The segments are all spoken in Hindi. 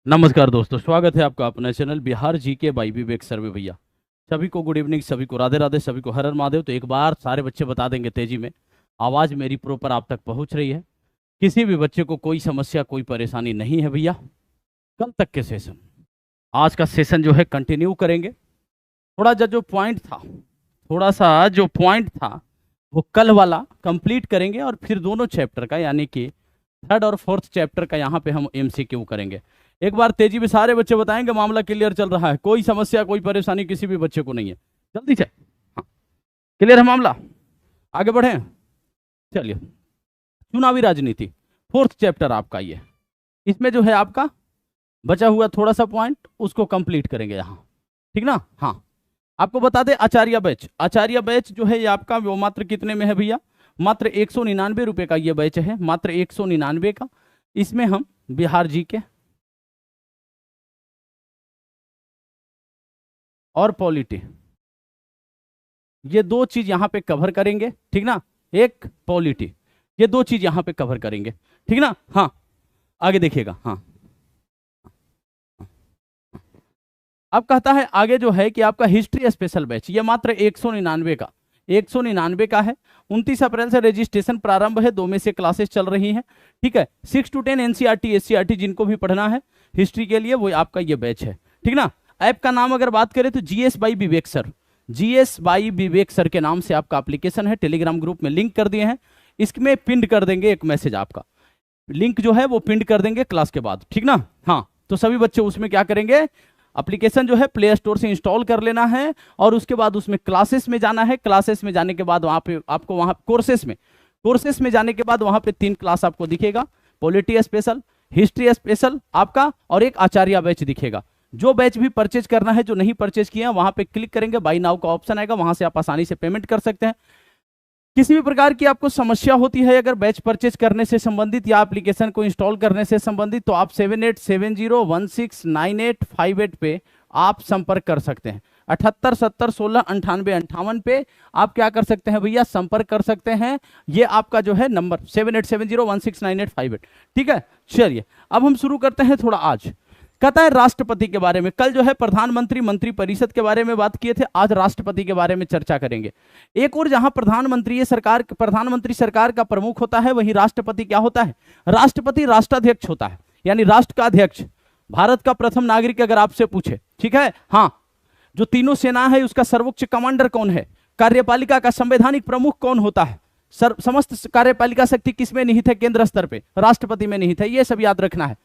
नमस्कार दोस्तों, स्वागत है आपका अपना चैनल बिहार जी के बाई विवेक सर्वे भैया। सभी को गुड इवनिंग, सभी को राधे राधे, सभी को हर हर महादेव। तो एक बार सारे बच्चे बता देंगे तेजी में, आवाज़ मेरी प्रॉपर आप तक पहुंच रही है? किसी भी बच्चे को कोई समस्या कोई परेशानी नहीं है भैया? कल तक के सेशन, आज का सेशन जो है कंटिन्यू करेंगे। थोड़ा जो पॉइंट था, थोड़ा सा जो पॉइंट था वो कल वाला कंप्लीट करेंगे और फिर दोनों चैप्टर का यानी कि थर्ड और फोर्थ चैप्टर का यहाँ पे हम एमसीक्यू करेंगे। एक बार तेजी में सारे बच्चे बताएंगे मामला क्लियर चल रहा है, कोई समस्या कोई परेशानी किसी भी बच्चे को नहीं है? जल्दी से, हाँ, क्लियर है मामला? आगे बढ़े, चलिए। चुनावी राजनीति, फोर्थ चैप्टर आपका ये। इसमें जो है आपका बचा हुआ थोड़ा सा पॉइंट उसको कंप्लीट करेंगे यहाँ, ठीक ना? हाँ, आपको बता दें आचार्य बैच, आचार्य बैच जो है ये आपका वो मात्र कितने में है भैया? मात्र 199 रुपये का ये बैच है, मात्र 199 का। इसमें हम बिहार जी के और पॉलिटी, ये दो चीज यहां पे कवर करेंगे, ठीक ना? एक पॉलिटी, ये दो चीज यहां पे कवर करेंगे, ठीक ना? हाँ, आगे देखिएगा। हाँ, अब कहता है आगे जो है कि आपका हिस्ट्री स्पेशल बैच, ये मात्र 199 का, 199 का है। 29 अप्रैल से रजिस्ट्रेशन प्रारंभ है, 2 में से क्लासेस चल रही हैं, ठीक है? 6 to 10 एनसीईआरटी एससीईआरटी जिनको भी पढ़ना है हिस्ट्री के लिए वो आपका ये बैच है, ठीक ना? ऐप का नाम अगर बात करें तो GS by Vivek sir, GS by Vivek sir के नाम से आपका एप्लीकेशन है, टेलीग्राम ग्रुप में लिंक कर दिए हैं। इसमें पिंड कर देंगे एक मैसेज, आपका लिंक जो है वो पिंड कर देंगे क्लास के बाद, ठीक ना? हाँ, तो सभी बच्चे उसमें क्या करेंगे, एप्लीकेशन जो है प्ले स्टोर से इंस्टॉल कर लेना है और उसके बाद उसमें क्लासेस में जाना है। क्लासेस में जाने के बाद वहाँ पे आपको वहाँ कोर्सेस में जाने के बाद वहाँ पे 3 क्लास आपको दिखेगा, पॉलिटी स्पेशल, हिस्ट्री स्पेशल आपका, और एक आचार्य बैच दिखेगा। जो बैच भी परचेज करना है, जो नहीं परचेज किया वहाँ पे क्लिक करेंगे, बाई नाउ का ऑप्शन आएगा, वहाँ से आप आसानी से पेमेंट कर सकते हैं। किसी भी प्रकार की आपको समस्या होती है अगर बैच परचेज करने से संबंधित या एप्लीकेशन को इंस्टॉल करने से संबंधित, तो आप 7870169858 पे आप संपर्क कर सकते हैं। 7870169858 पे आप क्या कर सकते हैं भैया, संपर्क कर सकते हैं। ये आपका जो है नंबर 7870169858, ठीक है? चलिए अब हम शुरू करते हैं थोड़ा। आज कहता है राष्ट्रपति के बारे में, कल जो है प्रधानमंत्री मंत्री परिषद के बारे में बात किए थे, आज राष्ट्रपति के बारे में चर्चा करेंगे। एक और जहां प्रधानमंत्री सरकार, प्रधानमंत्री सरकार का प्रमुख होता है, वहीं राष्ट्रपति क्या होता है? राष्ट्रपति राष्ट्राध्यक्ष होता है, यानी राष्ट्र का अध्यक्ष, भारत का प्रथम नागरिक अगर आपसे पूछे, ठीक है? हाँ, जो तीनों सेना है उसका सर्वोच्च कमांडर कौन है? कार्यपालिका का संवैधानिक प्रमुख कौन होता है? समस्त कार्यपालिका शक्ति किसमें निहित है? केंद्र स्तर पे राष्ट्रपति में निहित है, ये सब याद रखना है।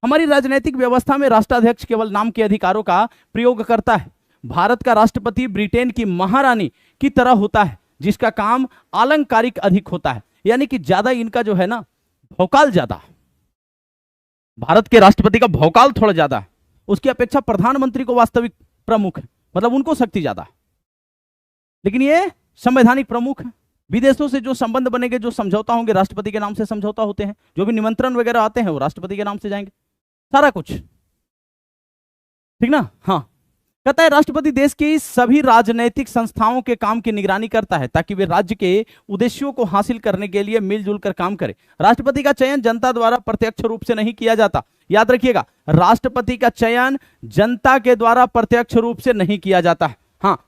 हमारी राजनीतिक व्यवस्था में राष्ट्राध्यक्ष केवल नाम के अधिकारों का प्रयोग करता है। भारत का राष्ट्रपति ब्रिटेन की महारानी की तरह होता है, जिसका काम आलंकारिक अधिक होता है, यानी कि ज्यादा इनका जो है ना भौकाल ज्यादा, भारत के राष्ट्रपति का भौकाल थोड़ा ज्यादा है, उसकी अपेक्षा प्रधानमंत्री को वास्तविक प्रमुख है, मतलब उनको शक्ति ज्यादा है, लेकिन ये संवैधानिक प्रमुख है। विदेशों से जो संबंध बनेंगे, जो समझौता होंगे, राष्ट्रपति के नाम से समझौता होते हैं, जो भी निमंत्रण वगैरह आते हैं वो राष्ट्रपति के नाम से जाएंगे, सारा कुछ, ठीक ना? हाँ, कहता है राष्ट्रपति देश की सभी राजनैतिक संस्थाओं के काम की निगरानी करता है ताकि वे राज्य के उद्देश्यों को हासिल करने के लिए मिलजुल कर काम करें। राष्ट्रपति का चयन जनता द्वारा प्रत्यक्ष रूप से नहीं किया जाता, याद रखिएगा, राष्ट्रपति का चयन जनता के द्वारा प्रत्यक्ष रूप से नहीं किया जाता है। हाँ,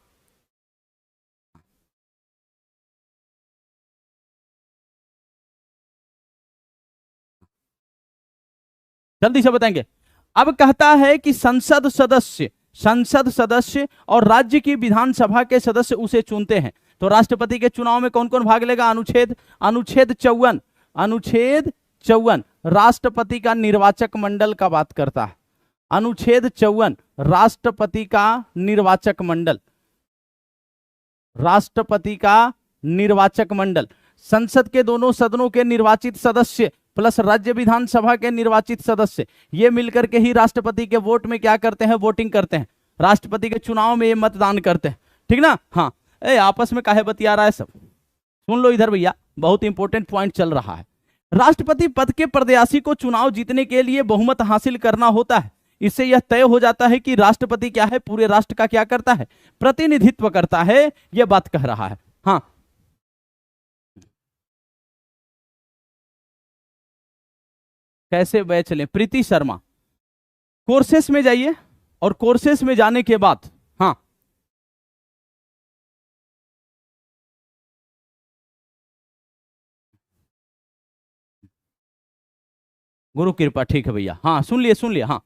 जल्दी से बताएंगे। अब कहता है कि संसद सदस्य और राज्य की विधानसभा के सदस्य उसे चुनते हैं। तो राष्ट्रपति के चुनाव में कौन कौन भाग लेगा? अनुच्छेद अनुच्छेद 54, अनुच्छेद 54 राष्ट्रपति का निर्वाचक मंडल का बात करता है। अनुच्छेद 54 राष्ट्रपति का निर्वाचक मंडल, राष्ट्रपति का निर्वाचक मंडल, संसद के दोनों सदनों के निर्वाचित सदस्य प्लस राज्य विधानसभा के निर्वाचित सदस्य, ये मिलकर के ही राष्ट्रपति के वोट में क्या करते हैं? वोटिंग करते हैं, राष्ट्रपति के चुनाव में ये मतदान करते हैं, ठीक ना? हाँ, आपस में काहे बतिया रहा है सब, सुन लो इधर भैया, बहुत इंपॉर्टेंट पॉइंट चल रहा है। राष्ट्रपति पद के प्रत्याशी को चुनाव जीतने के लिए बहुमत हासिल करना होता है। इससे यह तय हो जाता है कि राष्ट्रपति क्या है, पूरे राष्ट्र का क्या करता है? प्रतिनिधित्व करता है, यह बात कह रहा है। हाँ, कैसे बैच लें? प्रीति शर्मा, कोर्सेस में जाइए और कोर्सेस में जाने के बाद, हाँ, गुरु कृपा, ठीक है भैया, हाँ सुन लिए सुन लिए, हाँ।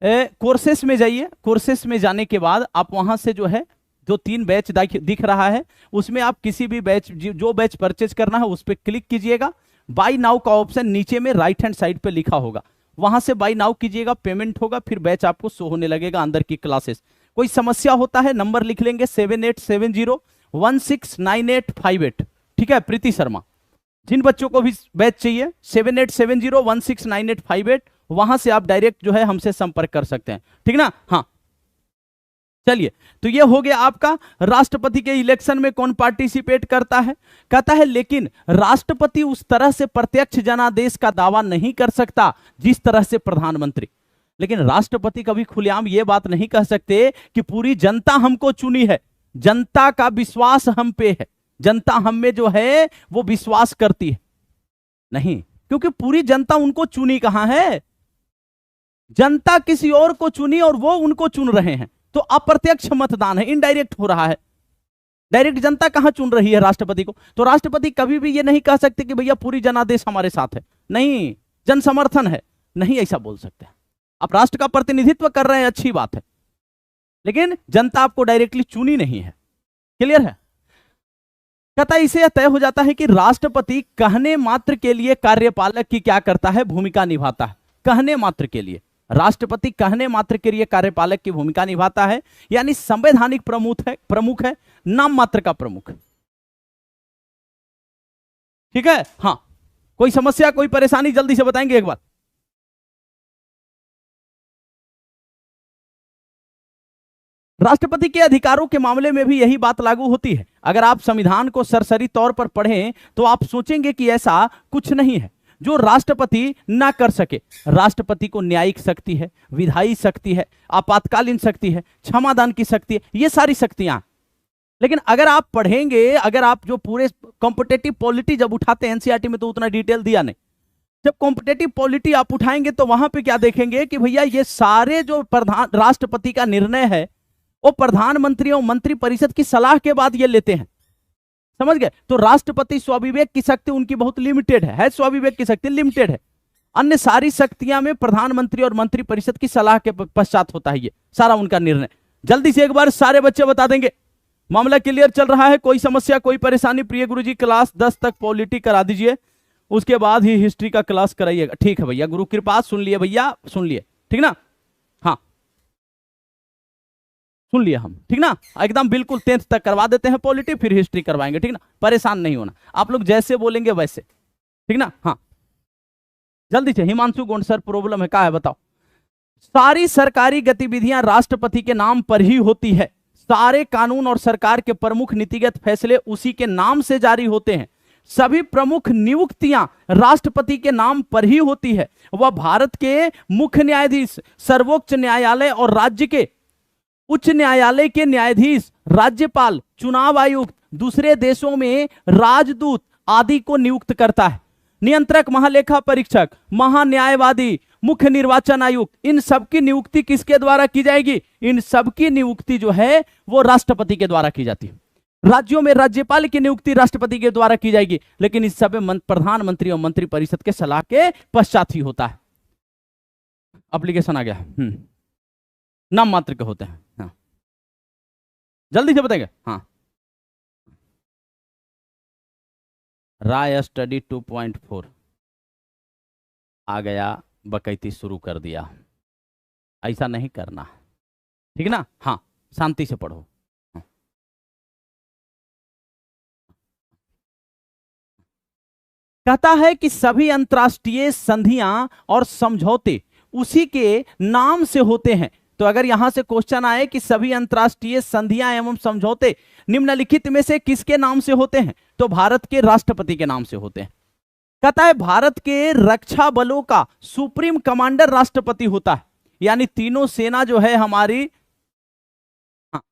कोर्सेस में जाइए, कोर्सेस में जाने के बाद आप वहां से जो है जो 3 बैच दिख रहा है, उसमें आप किसी भी बैच, जो बैच परचेज करना है उस पर क्लिक कीजिएगा। बाई नाउ का ऑप्शन नीचे में राइट हैंड साइड पे लिखा होगा, वहां से बाई नाउ कीजिएगा, पेमेंट होगा, फिर बैच आपको शो होने लगेगा अंदर की क्लासेस। कोई समस्या होता है नंबर लिख लेंगे 7870169858, ठीक है प्रीति शर्मा। जिन बच्चों को भी बैच चाहिए 7870169858, वहां से आप डायरेक्ट जो है हमसे संपर्क कर सकते हैं, ठीक ना, हाँ। चलिए, तो ये हो गया आपका राष्ट्रपति के इलेक्शन में कौन पार्टिसिपेट करता है। कहता है लेकिन राष्ट्रपति उस तरह से प्रत्यक्ष जनादेश का दावा नहीं कर सकता जिस तरह से प्रधानमंत्री। लेकिन राष्ट्रपति कभी खुलेआम ये बात नहीं कह सकते कि पूरी जनता हमको चुनी है, जनता का विश्वास हम पे है, जनता हम में जो है वो विश्वास करती है, नहीं, क्योंकि पूरी जनता उनको चुनी कहां है, जनता किसी और को चुनी और वो उनको चुन रहे हैं। तो अप्रत्यक्ष मतदान है, इनडायरेक्ट हो रहा है, डायरेक्ट जनता कहां चुन रही है राष्ट्रपति को। तो राष्ट्रपति कभी भी ये नहीं कह सकते कि भैया पूरी जनादेश हमारे साथ है, नहीं, जन समर्थन है, नहीं ऐसा बोल सकते। आप राष्ट्र का प्रतिनिधित्व कर रहे हैं, अच्छी बात है, लेकिन जनता आपको डायरेक्टली चुनी नहीं है, क्लियर है। कहता है इसे तय हो जाता है कि राष्ट्रपति कहने मात्र के लिए कार्यपालक की क्या करता है, भूमिका निभाता है। कहने मात्र के लिए राष्ट्रपति कहने मात्र के लिए कार्यपालक की भूमिका निभाता है, यानी संवैधानिक प्रमुख है, नाम मात्र का प्रमुख, ठीक है, हाँ। कोई समस्या कोई परेशानी जल्दी से बताएंगे एक बार। राष्ट्रपति के अधिकारों के मामले में भी यही बात लागू होती है। अगर आप संविधान को सरसरी तौर पर पढ़ें तो आप सोचेंगे कि ऐसा कुछ नहीं है जो राष्ट्रपति ना कर सके। राष्ट्रपति को न्यायिक शक्ति है, विधायी शक्ति है, आपातकालीन शक्ति है, क्षमादान की शक्ति है, ये सारी शक्तियां। लेकिन अगर आप पढ़ेंगे, अगर आप जो पूरे कॉम्पिटेटिव पॉलिटी जब उठाते हैं एनसीईआरटी में तो उतना डिटेल दिया नहीं, जब कॉम्पिटेटिव पॉलिटी आप उठाएंगे तो वहां पे क्या देखेंगे कि भैया ये सारे जो प्रधान राष्ट्रपति का निर्णय है वो प्रधानमंत्री और मंत्री परिषद की सलाह के बाद ये लेते हैं, समझ गए। तो राष्ट्रपति स्वाविवेक की शक्ति उनकी बहुत लिमिटेड है स्वाविवेक की शक्ति लिमिटेड है। अन्य सारी शक्तियां में प्रधानमंत्री और मंत्री परिषद की सलाह के पश्चात होता है ये सारा उनका निर्णय। जल्दी से एक बार सारे बच्चे बता देंगे, मामला क्लियर चल रहा है, कोई समस्या कोई परेशानी। प्रिय गुरुजी क्लास 10 तक पॉलिटी करा दीजिए, उसके बाद ही हिस्ट्री का क्लास कराइएगा, ठीक है भैया। गुरु कृपा सुन लिए भैया, सुन लिए, ठीक ना, हाँ सुन लिया हम, ठीक ना, एकदम बिल्कुल 10th तक करवा देते हैं पॉलिटी, फिर हिस्ट्री करवाएंगे, ठीक ना, परेशान नहीं होना, आप लोग जैसे बोलेंगे वैसे, ठीक ना, हाँ। जल्दी से हिमांशु गोंड सर, प्रॉब्लम है क्या है बताओ। सारी सरकारी गतिविधियां राष्ट्रपति के नाम पर ही होती है, सारे कानून और सरकार के प्रमुख नीतिगत फैसले उसी के नाम से जारी होते हैं, सभी प्रमुख नियुक्तियां राष्ट्रपति के नाम पर ही होती है। वह भारत के मुख्य न्यायाधीश, सर्वोच्च न्यायालय और राज्य के उच्च न्यायालय के न्यायाधीश, राज्यपाल, चुनाव आयुक्त, दूसरे देशों में राजदूत आदि को नियुक्त करता है। नियंत्रक, महालेखा परीक्षक, महान्यायवादी, मुख्य निर्वाचन आयुक्त, इन सबकी नियुक्ति किसके द्वारा की जाएगी, इन सबकी नियुक्ति जो है वो राष्ट्रपति के द्वारा की जाती है। राज्यों में राज्यपाल की नियुक्ति राष्ट्रपति के द्वारा की जाएगी, लेकिन इस सब प्रधानमंत्री और मंत्री परिषद के सलाह के पश्चात ही होता है। एप्लीकेशन आ गया, नाम मात्र के होते हैं, हाँ जल्दी से बताएंगे, हाँ। राय स्टडी 2.4 आ गया, बकैती शुरू कर दिया, ऐसा नहीं करना, ठीक है ना, हाँ शांति से पढ़ो। हाँ। कहता है कि सभी अंतर्राष्ट्रीय संधियां और समझौते उसी के नाम से होते हैं। तो अगर यहां से क्वेश्चन आए कि सभी अंतर्राष्ट्रीय संधियां एवं समझौते निम्नलिखित में से किसके नाम से होते हैं, तो भारत के राष्ट्रपति के नाम से होते हैं। कहता है भारत के रक्षा बलों का सुप्रीम कमांडर राष्ट्रपति होता है, यानी तीनों सेना जो है हमारी, हाँ,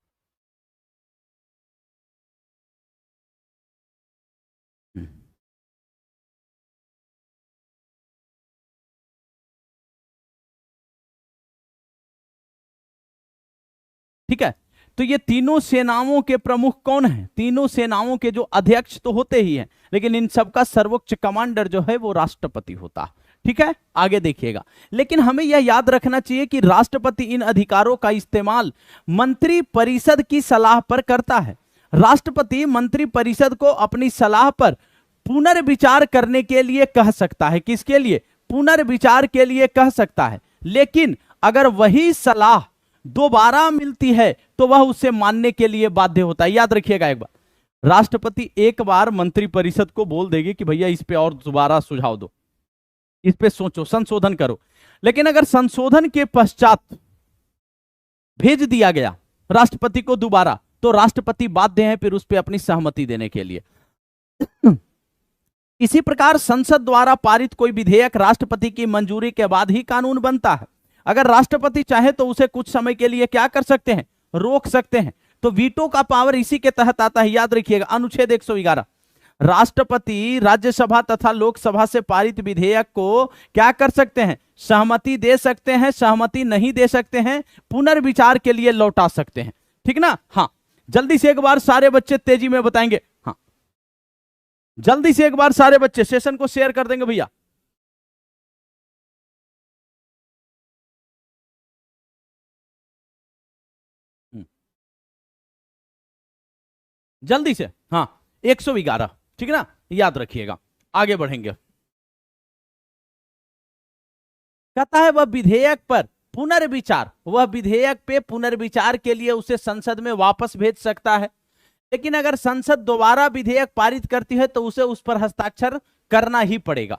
ठीक है। तो ये तीनों सेनाओं के प्रमुख कौन हैं? तीनों सेनाओं के जो अध्यक्ष तो होते ही हैं, लेकिन इन सबका सर्वोच्च कमांडर जो है वो राष्ट्रपति होता है। ठीक है, आगे देखिएगा। लेकिन हमें यह याद रखना चाहिए कि राष्ट्रपति इन अधिकारों का इस्तेमाल मंत्री परिषद की सलाह पर करता है। राष्ट्रपति मंत्री परिषद को अपनी सलाह पर पुनर्विचार करने के लिए कह सकता है। किसके लिए? पुनर्विचार के लिए कह सकता है। लेकिन अगर वही सलाह दोबारा मिलती है तो वह उसे मानने के लिए बाध्य होता है। याद रखिएगा, एक बार राष्ट्रपति एक बार मंत्री परिषद को बोल देगी कि भैया इस पे और दोबारा सुझाव दो, इस पे सोचो, संशोधन करो। लेकिन अगर संशोधन के पश्चात भेज दिया गया राष्ट्रपति को दोबारा, तो राष्ट्रपति बाध्य है फिर उस पर अपनी सहमति देने के लिए। इसी प्रकार संसद द्वारा पारित कोई विधेयक राष्ट्रपति की मंजूरी के बाद ही कानून बनता है। अगर राष्ट्रपति चाहे तो उसे कुछ समय के लिए क्या कर सकते हैं? रोक सकते हैं। तो वीटो का पावर इसी के तहत आता है। याद रखिएगा, अनुच्छेद 111, राष्ट्रपति राज्यसभा तथा लोकसभा से पारित विधेयक को क्या कर सकते हैं? सहमति दे सकते हैं, सहमति नहीं दे सकते हैं, पुनर्विचार के लिए लौटा सकते हैं। ठीक ना? हाँ, जल्दी से एक बार सारे बच्चे तेजी में बताएंगे। हाँ, जल्दी से एक बार सारे बच्चे सेशन को शेयर कर देंगे भैया। जल्दी से। हाँ, 111, ठीक है ना? याद रखिएगा, आगे बढ़ेंगे। कहता है वह विधेयक पर पुनर्विचार, वह विधेयक पे पुनर्विचार के लिए उसे संसद में वापस भेज सकता है। लेकिन अगर संसद दोबारा विधेयक पारित करती है तो उसे उस पर हस्ताक्षर करना ही पड़ेगा।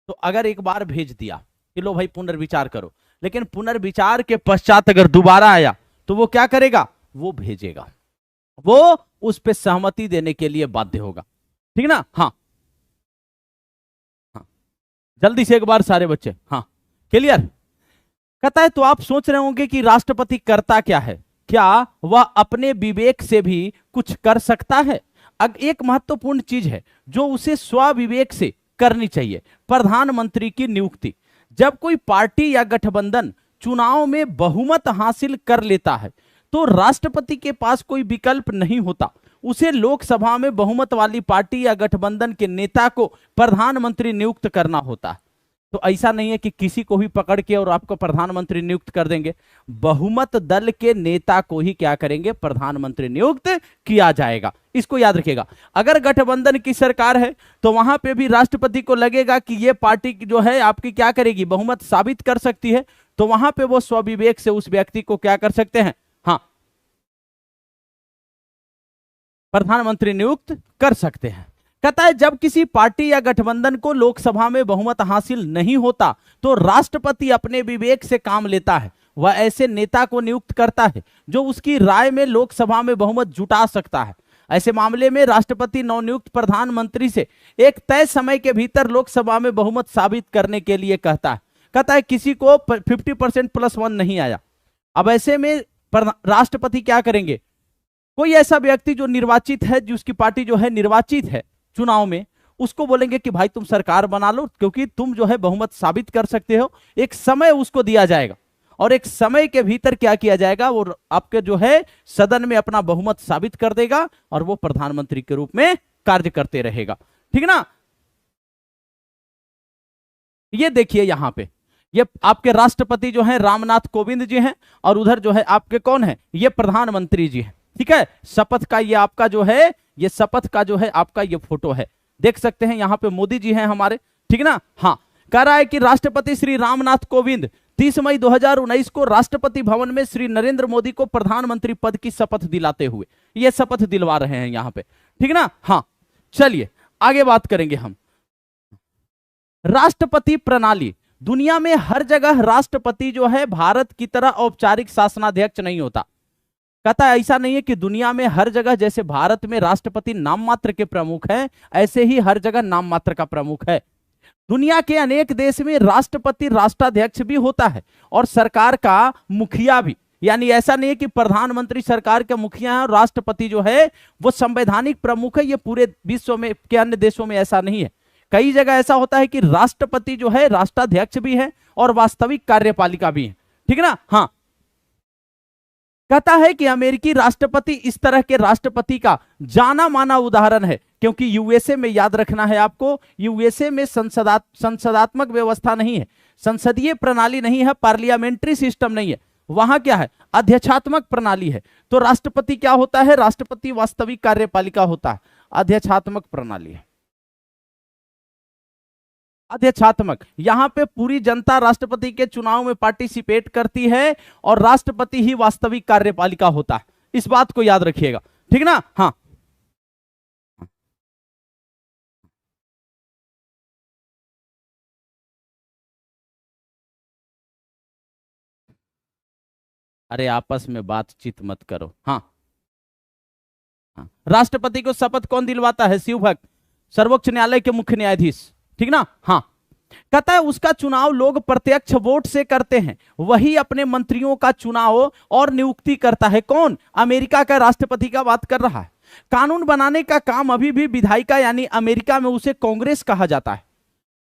तो अगर एक बार भेज दिया कि लो भाई पुनर्विचार करो, लेकिन पुनर्विचार के पश्चात अगर दोबारा आया तो वो क्या करेगा? वो भेजेगा, वो उस पर सहमति देने के लिए बाध्य होगा। ठीक ना? हाँ हाँ, जल्दी से एक बार सारे बच्चे। हाँ, क्लियर? कहता है तो आप सोच रहे होंगे कि राष्ट्रपति करता क्या है? क्या वह अपने विवेक से भी कुछ कर सकता है? अब एक महत्वपूर्ण चीज है जो उसे स्वविवेक से करनी चाहिए, प्रधानमंत्री की नियुक्ति। जब कोई पार्टी या गठबंधन चुनाव में बहुमत हासिल कर लेता है तो राष्ट्रपति के पास कोई विकल्प नहीं होता, उसे लोकसभा में बहुमत वाली पार्टी या गठबंधन के नेता को प्रधानमंत्री नियुक्त करना होता है। तो ऐसा नहीं है कि किसी को भी पकड़ के और आपको प्रधानमंत्री नियुक्त कर देंगे, बहुमत दल के नेता को ही क्या करेंगे? प्रधानमंत्री नियुक्त किया जाएगा। इसको याद रखिएगा। अगर गठबंधन की सरकार है तो वहां पे भी राष्ट्रपति को लगेगा कि ये पार्टी जो है आपकी क्या करेगी? बहुमत साबित कर सकती है, तो वहां पे वो स्वविवेक से उस व्यक्ति को क्या कर सकते हैं? हाँ, प्रधानमंत्री नियुक्त कर सकते हैं। कहता है जब किसी पार्टी या गठबंधन को लोकसभा में बहुमत हासिल नहीं होता तो राष्ट्रपति अपने विवेक से काम लेता है। वह ऐसे नेता को नियुक्त करता है जो उसकी राय में लोकसभा में बहुमत जुटा सकता है। ऐसे मामले में राष्ट्रपति नवनियुक्त प्रधानमंत्री से एक तय समय के भीतर लोकसभा में बहुमत साबित करने के लिए कहता है। कहता है किसी को 50% +1 नहीं आया। अब ऐसे में राष्ट्रपति क्या करेंगे? कोई ऐसा व्यक्ति जो निर्वाचित है, जिसकी पार्टी जो है निर्वाचित है चुनाव में, उसको बोलेंगे कि भाई तुम सरकार बना लो क्योंकि तुम जो है बहुमत साबित कर सकते हो। एक समय उसको दिया जाएगा और एक समय के भीतर क्या किया जाएगा? वो आपके जो है सदन में अपना बहुमत साबित कर देगा और वो प्रधानमंत्री के रूप में कार्य करते रहेगा। ठीक ना? ये देखिए यहां पे ये आपके राष्ट्रपति जो है रामनाथ कोविंद जी हैं और उधर जो है आपके कौन है? ये प्रधानमंत्री जी हैं। ठीक है, शपथ का ये आपका जो है, ये शपथ का जो है आपका ये फोटो है, देख सकते हैं। यहां पे मोदी जी हैं हमारे। ठीक ना? हाँ, कह रहा है कि राष्ट्रपति श्री रामनाथ कोविंद 30 मई 2019 को राष्ट्रपति भवन में श्री नरेंद्र मोदी को प्रधानमंत्री पद की शपथ दिलाते हुए, ये शपथ दिलवा रहे हैं यहां पे। ठीक ना? हाँ, चलिए आगे बात करेंगे हम। राष्ट्रपति प्रणाली, दुनिया में हर जगह राष्ट्रपति जो है भारत की तरह औपचारिक शासनाध्यक्ष नहीं होता। कहता है ऐसा नहीं है कि दुनिया में हर जगह जैसे भारत में राष्ट्रपति नाम मात्र के प्रमुख है, ऐसे ही हर जगह नाम मात्र का प्रमुख है। दुनिया के अनेक देश में राष्ट्रपति राष्ट्राध्यक्ष भी होता है और सरकार का मुखिया भी। यानी ऐसा नहीं है कि प्रधानमंत्री सरकार के मुखिया है और राष्ट्रपति जो है वो संवैधानिक प्रमुख है। ये पूरे विश्व में के अन्य देशों में ऐसा नहीं है। कई जगह ऐसा होता है कि राष्ट्रपति जो है राष्ट्राध्यक्ष भी है और वास्तविक कार्यपालिका भी है। ठीक है ना? हाँ, कहता है कि अमेरिकी राष्ट्रपति इस तरह के राष्ट्रपति का जाना माना उदाहरण है, क्योंकि यूएसए में, याद रखना है आपको, यूएसए में संसदात्मक व्यवस्था नहीं है, संसदीय प्रणाली नहीं है, पार्लियामेंट्री सिस्टम नहीं है, वहां क्या है, अध्यक्षात्मक प्रणाली है। तो राष्ट्रपति क्या होता है, राष्ट्रपति वास्तविक कार्यपालिका होता है, अध्यक्षात्मक प्रणाली है, अध्यक्षात्मक। यहां पे पूरी जनता राष्ट्रपति के चुनाव में पार्टिसिपेट करती है और राष्ट्रपति ही वास्तविक कार्यपालिका होता है, इस बात को याद रखिएगा, ठीक ना। हाँ, अरे आपस में बातचीत मत करो। हाँ, हाँ, राष्ट्रपति को शपथ कौन दिलवाता है, शिवभक्त, सर्वोच्च न्यायालय के मुख्य न्यायाधीश, ठीक ना। हाँ, कहता है उसका चुनाव लोग प्रत्यक्ष वोट से करते हैं, वही अपने मंत्रियों का चुनाव और नियुक्ति करता है। कौन, अमेरिका का राष्ट्रपति का बात कर रहा है। कानून बनाने का काम अभी भी विधायिका यानी अमेरिका में उसे कांग्रेस कहा जाता है,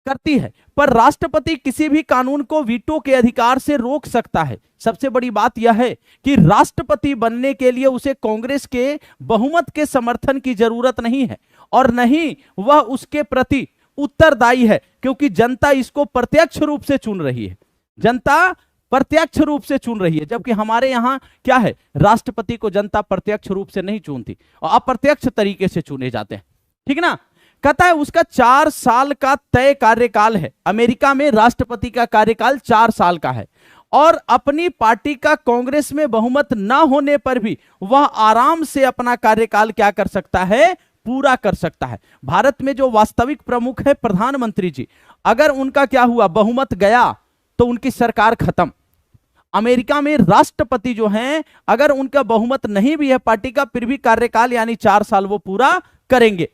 करती है, पर राष्ट्रपति किसी भी कानून को वीटो के अधिकार से रोक सकता है। सबसे बड़ी बात यह है कि राष्ट्रपति बनने के लिए उसे कांग्रेस के बहुमत के समर्थन की जरूरत नहीं है, और नहीं वह उसके प्रति उत्तरदायी है, क्योंकि जनता इसको प्रत्यक्ष रूप से चुन रही है, जनता प्रत्यक्ष रूप से चुन रही है। जबकि हमारे यहां क्या है, राष्ट्रपति को जनता प्रत्यक्ष रूप से नहीं चुनती और अप्रत्यक्ष तरीके से चुने जाते हैं, ठीक ना। कहता है उसका 4 साल का तय कार्यकाल है, अमेरिका में राष्ट्रपति का कार्यकाल 4 साल का है, और अपनी पार्टी का कांग्रेस में बहुमत न होने पर भी वह आराम से अपना कार्यकाल क्या कर सकता है, पूरा कर सकता है। भारत में जो वास्तविक प्रमुख है प्रधानमंत्री जी, अगर उनका क्या हुआ, बहुमत गया तो उनकी सरकार खत्म। अमेरिका में राष्ट्रपति जो हैं, अगर उनका बहुमत नहीं भी है पार्टी का, फिर भी कार्यकाल यानी 4 साल वो पूरा करेंगे।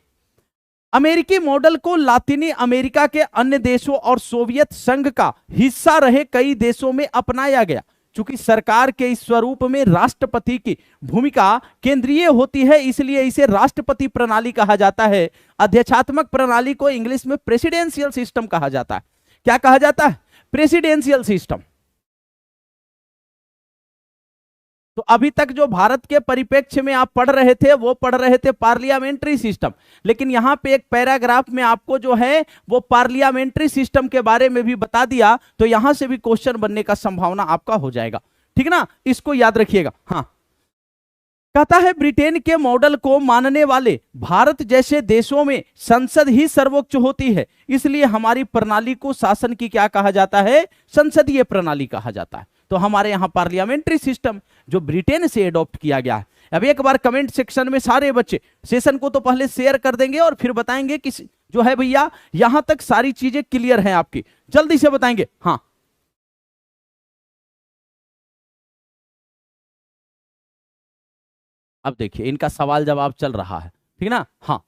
अमेरिकी मॉडल को लातीनी अमेरिका के अन्य देशों और सोवियत संघ का हिस्सा रहे कई देशों में अपनाया गया। चूंकि सरकार के इस स्वरूप में राष्ट्रपति की भूमिका केंद्रीय होती है, इसलिए इसे राष्ट्रपति प्रणाली कहा जाता है। अध्यक्षात्मक प्रणाली को इंग्लिश में प्रेसिडेंशियल सिस्टम कहा जाता है। क्या कहा जाता है, प्रेसिडेंशियल सिस्टम। तो अभी तक जो भारत के परिप्रेक्ष्य में आप पढ़ रहे थे, वो पढ़ रहे थे पार्लियामेंट्री सिस्टम, लेकिन यहां पे एक पैराग्राफ में आपको जो है वो पार्लियामेंट्री सिस्टम के बारे में भी बता दिया, तो यहां से भी क्वेश्चन बनने का संभावना आपका हो जाएगा, ठीक ना, इसको याद रखिएगा। हाँ, कहता है ब्रिटेन के मॉडल को मानने वाले भारत जैसे देशों में संसद ही सर्वोच्च होती है, इसलिए हमारी प्रणाली को शासन की क्या कहा जाता है, संसदीय प्रणाली कहा जाता है। तो हमारे यहां पार्लियामेंट्री सिस्टम जो ब्रिटेन से एडॉप्ट किया गया है। अब एक बार कमेंट सेक्शन में सारे बच्चे सेशन को तो पहले शेयर कर देंगे और फिर बताएंगे कि जो है भैया यहां तक सारी चीजें क्लियर हैं आपकी, जल्दी से बताएंगे। हाँ, अब देखिए इनका सवाल जवाब चल रहा है, ठीक ना। हाँ,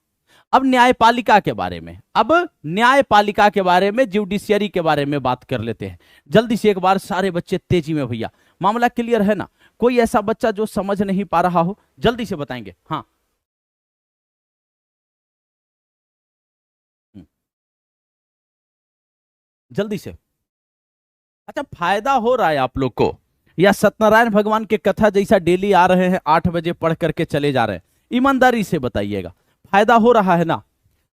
अब न्यायपालिका के बारे में, अब न्यायपालिका के बारे में, जुडिशियरी के बारे में बात कर लेते हैं जल्दी से एक बार सारे बच्चे तेजी में। भैया मामला क्लियर है ना, कोई ऐसा बच्चा जो समझ नहीं पा रहा हो जल्दी से बताएंगे। हाँ, जल्दी से। अच्छा, फायदा हो रहा है आप लोग को, या सत्यनारायण भगवान के कथा जैसा डेली आ रहे हैं 8 बजे पढ़ करके चले जा रहे हैं, ईमानदारी से बताइएगा, फायदा हो रहा है ना।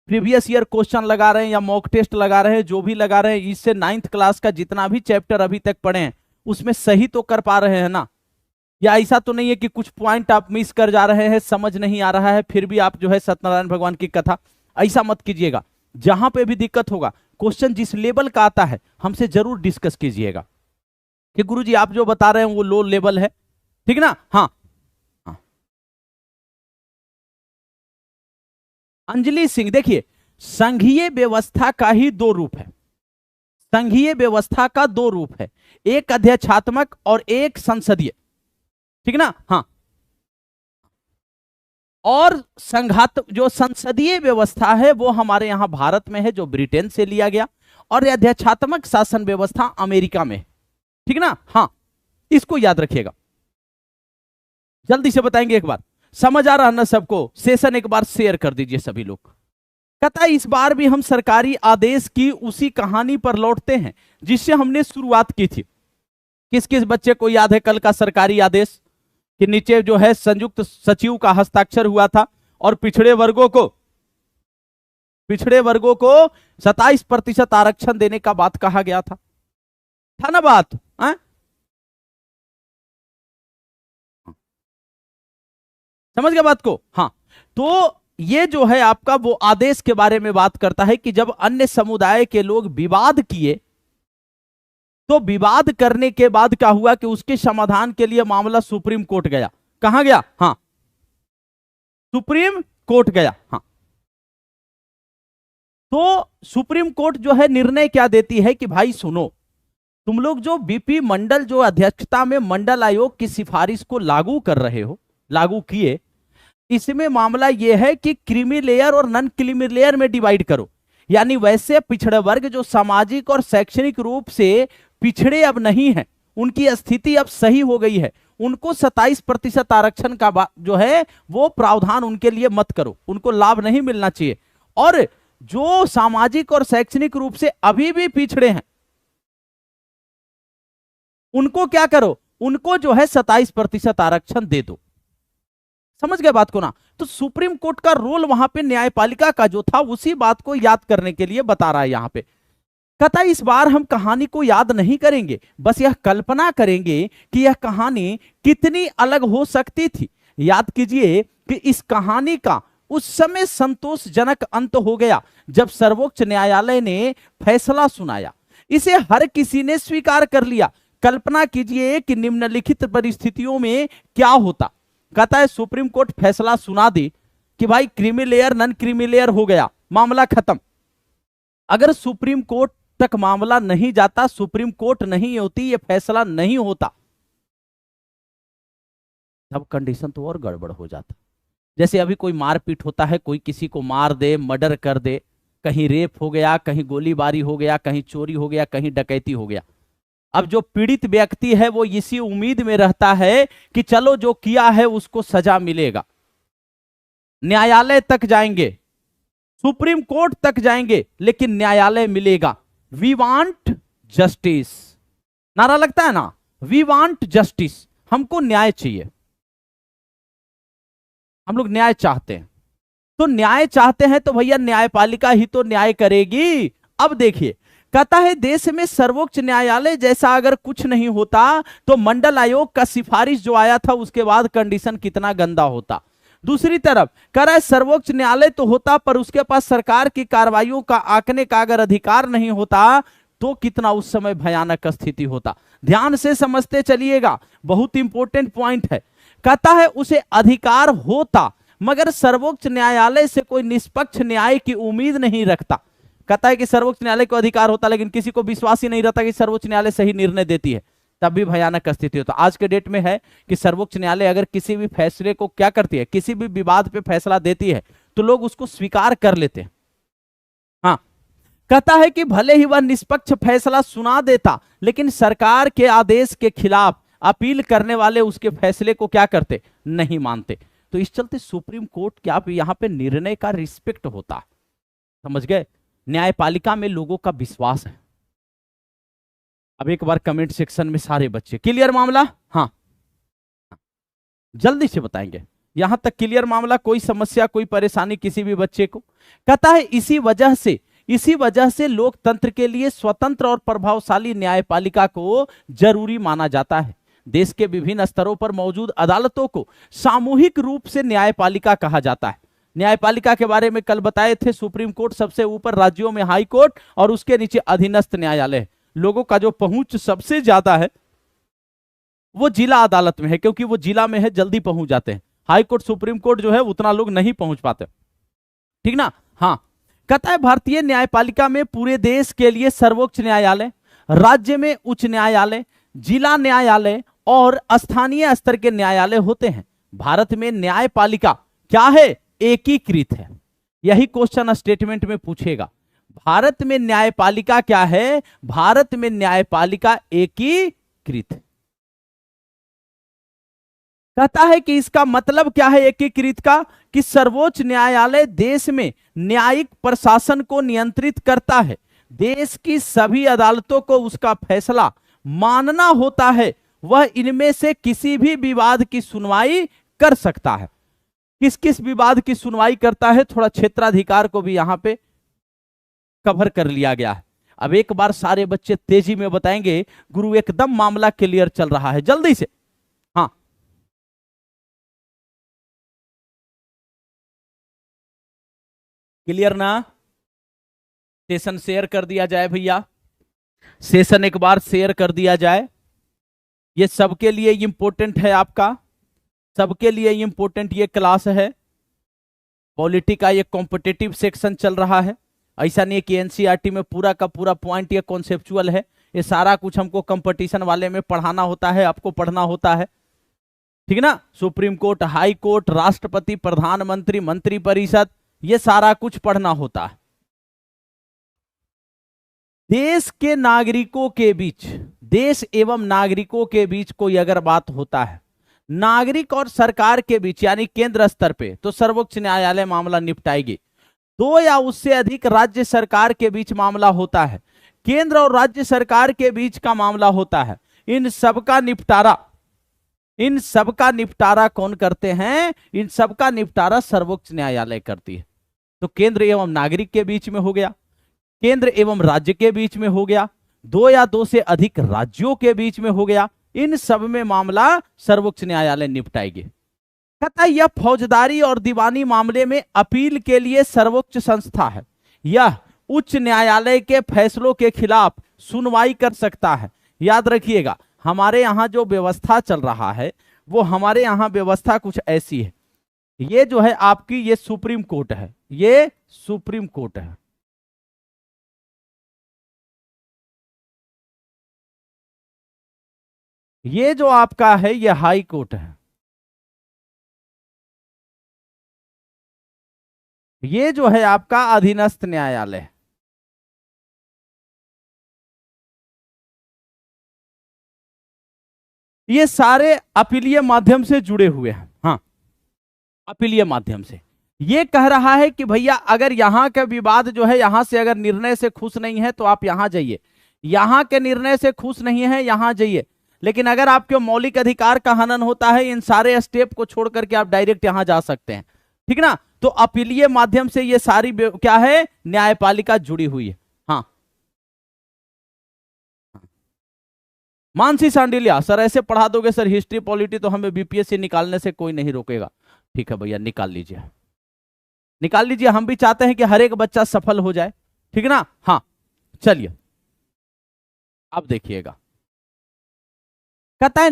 प्रीवियस ईयर क्वेश्चन लगा रहे हैं या मॉक टेस्ट लगा रहे हैं, जो भी लगा रहे हैं, इससे 9th क्लास का जितना भी चैप्टर अभी तक पढ़े हैं उसमें सही तो कर पा रहे हैं ना। या ऐसा तो नहीं है कि कुछ पॉइंट आप मिस कर जा रहे हैं, समझ नहीं आ रहा है, फिर भी आप जो है सत्यनारायण भगवान की कथा, ऐसा मत कीजिएगा। जहां पे भी दिक्कत होगा, क्वेश्चन जिस लेवल का आता है हमसे जरूर डिस्कस कीजिएगा कि गुरुजी आप जो बता रहे हैं वो लो लेवल है, ठीक ना। हाँ, हाँ। अंजलि सिंह, देखिए संघीय व्यवस्था का ही 2 रूप है, संघीय व्यवस्था का 2 रूप है, एक अध्यक्षात्मक और एक संसदीय, ठीक ना। हाँ, और संघात जो संसदीय व्यवस्था है वो हमारे यहां भारत में है, जो ब्रिटेन से लिया गया, और अध्यक्षात्मक शासन व्यवस्था अमेरिका में है, ठीक ना। हाँ, इसको याद रखिएगा, जल्दी से बताएंगे एक बार, समझ आ रहा ना सबको, सेशन एक बार शेयर कर दीजिए सभी लोग। कहता है इस बार भी हम सरकारी आदेश की उसी कहानी पर लौटते हैं जिससे हमने शुरुआत की थी। किस किस बच्चे को याद है कल का सरकारी आदेश, कि नीचे जो है संयुक्त सचिव का हस्ताक्षर हुआ था और पिछड़े वर्गों को 27% आरक्षण देने का बात कहा गया था ना बात? समझ गया बात को? हाँ, तो ये जो है आपका वो आदेश के बारे में बात करता है कि जब अन्य समुदाय के लोग विवाद किए तो विवाद करने के बाद क्या हुआ कि उसके समाधान के लिए मामला सुप्रीम कोर्ट गया। कहां गया? हाँ, सुप्रीम कोर्ट गया। हाँ, तो सुप्रीम कोर्ट जो है निर्णय क्या देती है कि भाई सुनो, तुम लोग जो बीपी मंडल जो अध्यक्षता में मंडल आयोग की सिफारिश को लागू कर रहे हो, लागू किए, इसमें मामला यह है कि क्रीमी लेयर और नॉन क्रीमी लेयर में डिवाइड करो। यानी वैसे पिछड़े वर्ग जो सामाजिक और शैक्षणिक रूप से पिछड़े अब नहीं है, उनकी स्थिति अब सही हो गई है, उनको 27% आरक्षण का जो है वो प्रावधान उनके लिए मत करो, उनको लाभ नहीं मिलना चाहिए। और जो सामाजिक और शैक्षणिक रूप से अभी भी पिछड़े हैं उनको क्या करो, उनको जो है 27% आरक्षण दे दो। समझ गए बात को ना? तो सुप्रीम कोर्ट का रोल वहां पे न्यायपालिका का जो था उसी बात को याद करने के लिए बता रहा है यहां पे। कहता इस बार हम कहानी को याद नहीं करेंगे, बस यह कल्पना करेंगे कि यह कहानी कितनी अलग हो सकती थी। याद कीजिए कि इस कहानी का उस समय संतोषजनक अंत हो गया जब सर्वोच्च न्यायालय ने फैसला सुनाया, इसे हर किसी ने स्वीकार कर लिया। कल्पना कीजिए कि निम्नलिखित परिस्थितियों में क्या होता। कहता है सुप्रीम कोर्ट फैसला सुना दी कि भाई creamy layer non creamy layer हो गया, मामला खत्म। अगर सुप्रीम कोर्ट तक मामला नहीं जाता, सुप्रीम कोर्ट नहीं होती, ये फैसला नहीं होता, तब कंडीशन तो और गड़बड़ हो जाता। जैसे अभी कोई मारपीट होता है, कोई किसी को मार दे, मर्डर कर दे, कहीं रेप हो गया, कहीं गोलीबारी हो गया, कहीं चोरी हो गया, कहीं डकैती हो गया। अब जो पीड़ित व्यक्ति है वो इसी उम्मीद में रहता है कि चलो जो किया है उसको सजा मिलेगा। न्यायालय तक जाएंगे, सुप्रीम कोर्ट तक जाएंगे, लेकिन न्यायालय मिलेगा। वी वांट जस्टिस, नारा लगता है ना, वी वांट जस्टिस, हमको न्याय चाहिए, हम लोग न्याय चाहते हैं। तो न्याय चाहते हैं तो भैया न्यायपालिका ही तो न्याय करेगी। अब देखिए, कहता है देश में सर्वोच्च न्यायालय जैसा अगर कुछ नहीं होता तो मंडल आयोग का सिफारिश जो आया था उसके बाद कंडीशन कितना गंदा होता। दूसरी तरफ कह रहा है सर्वोच्च न्यायालय तो होता पर उसके पास सरकार की कार्रवाइयों का आंकने का अगर अधिकार नहीं होता तो कितना उस समय भयानक स्थिति होता। ध्यान से समझते चलिएगा, बहुत इंपॉर्टेंट पॉइंट है। कहता है उसे अधिकार होता मगर सर्वोच्च न्यायालय से कोई निष्पक्ष न्याय की उम्मीद नहीं रखता। कहता है कि सर्वोच्च न्यायालय को अधिकार होता लेकिन किसी को विश्वास ही नहीं रहता कि सर्वोच्च न्यायालय सही निर्णय देती है, तब भी भयानक स्थिति होता। आज के डेट में है कि सर्वोच्च न्यायालय अगर किसी भी फैसले को क्या करती है, किसी भी विवाद पे फैसला देती है तो लोग उसको स्वीकार कर लेते हैं। हाँ, कहता है कि भले ही वह निष्पक्ष फैसला सुना देता लेकिन सरकार के आदेश के खिलाफ अपील करने वाले उसके फैसले को क्या करते, नहीं मानते। तो इस चलते सुप्रीम कोर्ट क्या यहाँ पे निर्णय का रिस्पेक्ट होता। समझ गए? न्यायपालिका में लोगों का विश्वास है। अब एक बार कमेंट सेक्शन में सारे बच्चे क्लियर मामला? हाँ, जल्दी से बताएंगे। यहां तक क्लियर मामला? कोई समस्या, कोई परेशानी किसी भी बच्चे को? कहता है इसी वजह से लोकतंत्र के लिए स्वतंत्र और प्रभावशाली न्यायपालिका को जरूरी माना जाता है। देश के विभिन्न स्तरों पर मौजूद अदालतों को सामूहिक रूप से न्यायपालिका कहा जाता है। न्यायपालिका के बारे में कल बताए थे, सुप्रीम कोर्ट सबसे ऊपर, राज्यों में हाई कोर्ट और उसके नीचे अधीनस्थ न्यायालय। लोगों का जो पहुंच सबसे ज्यादा है वो जिला अदालत में है, क्योंकि वो जिला में है, जल्दी पहुंच जाते हैं। हाई कोर्ट, सुप्रीम कोर्ट जो है उतना लोग नहीं पहुंच पाते, ठीक ना? हाँ, कहता है भारतीय न्यायपालिका में पूरे देश के लिए सर्वोच्च न्यायालय, राज्य में उच्च न्यायालय, जिला न्यायालय और स्थानीय स्तर के न्यायालय होते हैं। भारत में न्यायपालिका क्या है? एकीकृत है। यही क्वेश्चन स्टेटमेंट में पूछेगा। भारत में न्यायपालिका क्या है? भारत में न्यायपालिका एकीकृत। कहता है कि इसका मतलब क्या है एकीकृत का? कि सर्वोच्च न्यायालय देश में न्यायिक प्रशासन को नियंत्रित करता है। देश की सभी अदालतों को उसका फैसला मानना होता है। वह इनमें से किसी भी विवाद की सुनवाई कर सकता है। किस किस विवाद की सुनवाई करता है, थोड़ा क्षेत्राधिकार को भी यहां पे कवर कर लिया गया है। अब एक बार सारे बच्चे तेजी में बताएंगे, गुरु एकदम मामला क्लियर चल रहा है, जल्दी से। हाँ, क्लियर ना? सेशन शेयर कर दिया जाए भैया, सेशन एक बार शेयर कर दिया जाए। ये सबके लिए इंपॉर्टेंट है, आपका सबके लिए इंपॉर्टेंट ये क्लास है। पॉलिटी का ये कॉम्पिटिटिव सेक्शन चल रहा है। ऐसा नहीं है कि एनसीईआरटी में पूरा का पूरा पॉइंट ये कॉन्सेप्चुअल है, ये सारा कुछ हमको कंपटीशन वाले में पढ़ाना होता है, आपको पढ़ना होता है, ठीक ना। सुप्रीम कोर्ट, हाई कोर्ट, राष्ट्रपति, प्रधानमंत्री, मंत्रिपरिषद, ये सारा कुछ पढ़ना होता है। देश के नागरिकों के बीच, देश एवं नागरिकों के बीच कोई अगर बात होता है, नागरिक और सरकार के बीच यानी केंद्र स्तर पे, तो सर्वोच्च न्यायालय मामला निपटाएगी। दो या उससे अधिक राज्य सरकार के बीच मामला होता है, केंद्र और राज्य सरकार के बीच का मामला होता है, इन सबका निपटारा कौन करते हैं? इन सबका निपटारा सर्वोच्च न्यायालय करती है। तो केंद्र एवं नागरिक के बीच में हो गया, केंद्र एवं राज्य के बीच में हो गया, दो या दो से अधिक राज्यों के बीच में हो गया, इन सब में मामला सर्वोच्च न्यायालय निपटाएगी। कहता है यह फौजदारी और दीवानी मामले में अपील के लिए सर्वोच्च संस्था है, यह उच्च न्यायालय के फैसलों के खिलाफ सुनवाई कर सकता है। याद रखिएगा, हमारे यहाँ जो व्यवस्था चल रहा है वो हमारे यहाँ व्यवस्था कुछ ऐसी है। ये जो है आपकी, ये सुप्रीम कोर्ट है, ये सुप्रीम कोर्ट है, ये जो आपका है ये हाई कोर्ट है, ये जो है आपका अधीनस्थ न्यायालय, ये सारे अपीलीय माध्यम से जुड़े हुए हैं। हाँ, अपीलीय माध्यम से ये कह रहा है कि भैया अगर यहाँ का विवाद जो है, यहां से अगर निर्णय से खुश नहीं है तो आप यहां जाइए, यहां के निर्णय से खुश नहीं है यहां जाइए, लेकिन अगर आपके मौलिक अधिकार का हनन होता है, इन सारे स्टेप को छोड़ करके आप डायरेक्ट यहां जा सकते हैं, ठीक ना। तो अपीलीय माध्यम से ये सारी क्या है, न्यायपालिका जुड़ी हुई है। हाँ, मानसी सांडिलिया, सर ऐसे पढ़ा दोगे सर हिस्ट्री पॉलिटी तो हमें बीपीएससी निकालने से कोई नहीं रोकेगा। ठीक है भैया, निकाल लीजिए, निकाल लीजिए, हम भी चाहते हैं कि हर एक बच्चा सफल हो जाए, ठीक है ना। हाँ चलिए, अब देखिएगा, कहता है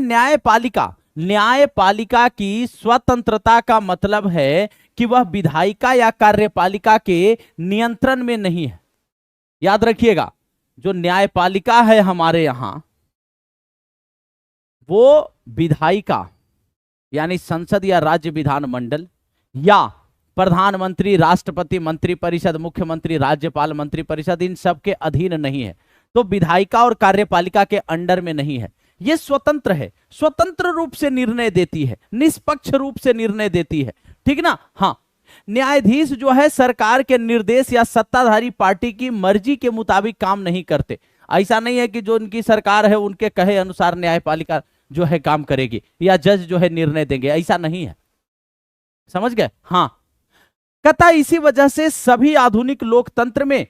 न्यायपालिका की स्वतंत्रता का मतलब है कि वह विधायिका या कार्यपालिका के नियंत्रण में नहीं है। याद रखिएगा, जो न्यायपालिका है हमारे यहां, वो विधायिका यानी संसद या राज्य विधानमंडल या प्रधानमंत्री, राष्ट्रपति, मंत्रिपरिषद, मुख्यमंत्री, राज्यपाल, मंत्रिपरिषद, इन सब के अधीन नहीं है। तो विधायिका और कार्यपालिका के अंडर में नहीं है, ये स्वतंत्र है, स्वतंत्र रूप से निर्णय देती है, निष्पक्ष रूप से निर्णय देती है, ठीक ना। हाँ, न्यायाधीश जो है सरकार के निर्देश या सत्ताधारी पार्टी की मर्जी के मुताबिक काम नहीं करते। ऐसा नहीं है कि जो उनकी सरकार है उनके कहे अनुसार न्यायपालिका जो है काम करेगी या जज जो है निर्णय देंगे, ऐसा नहीं है, समझ गए। हाँ, कहता इसी वजह से सभी आधुनिक लोकतंत्र में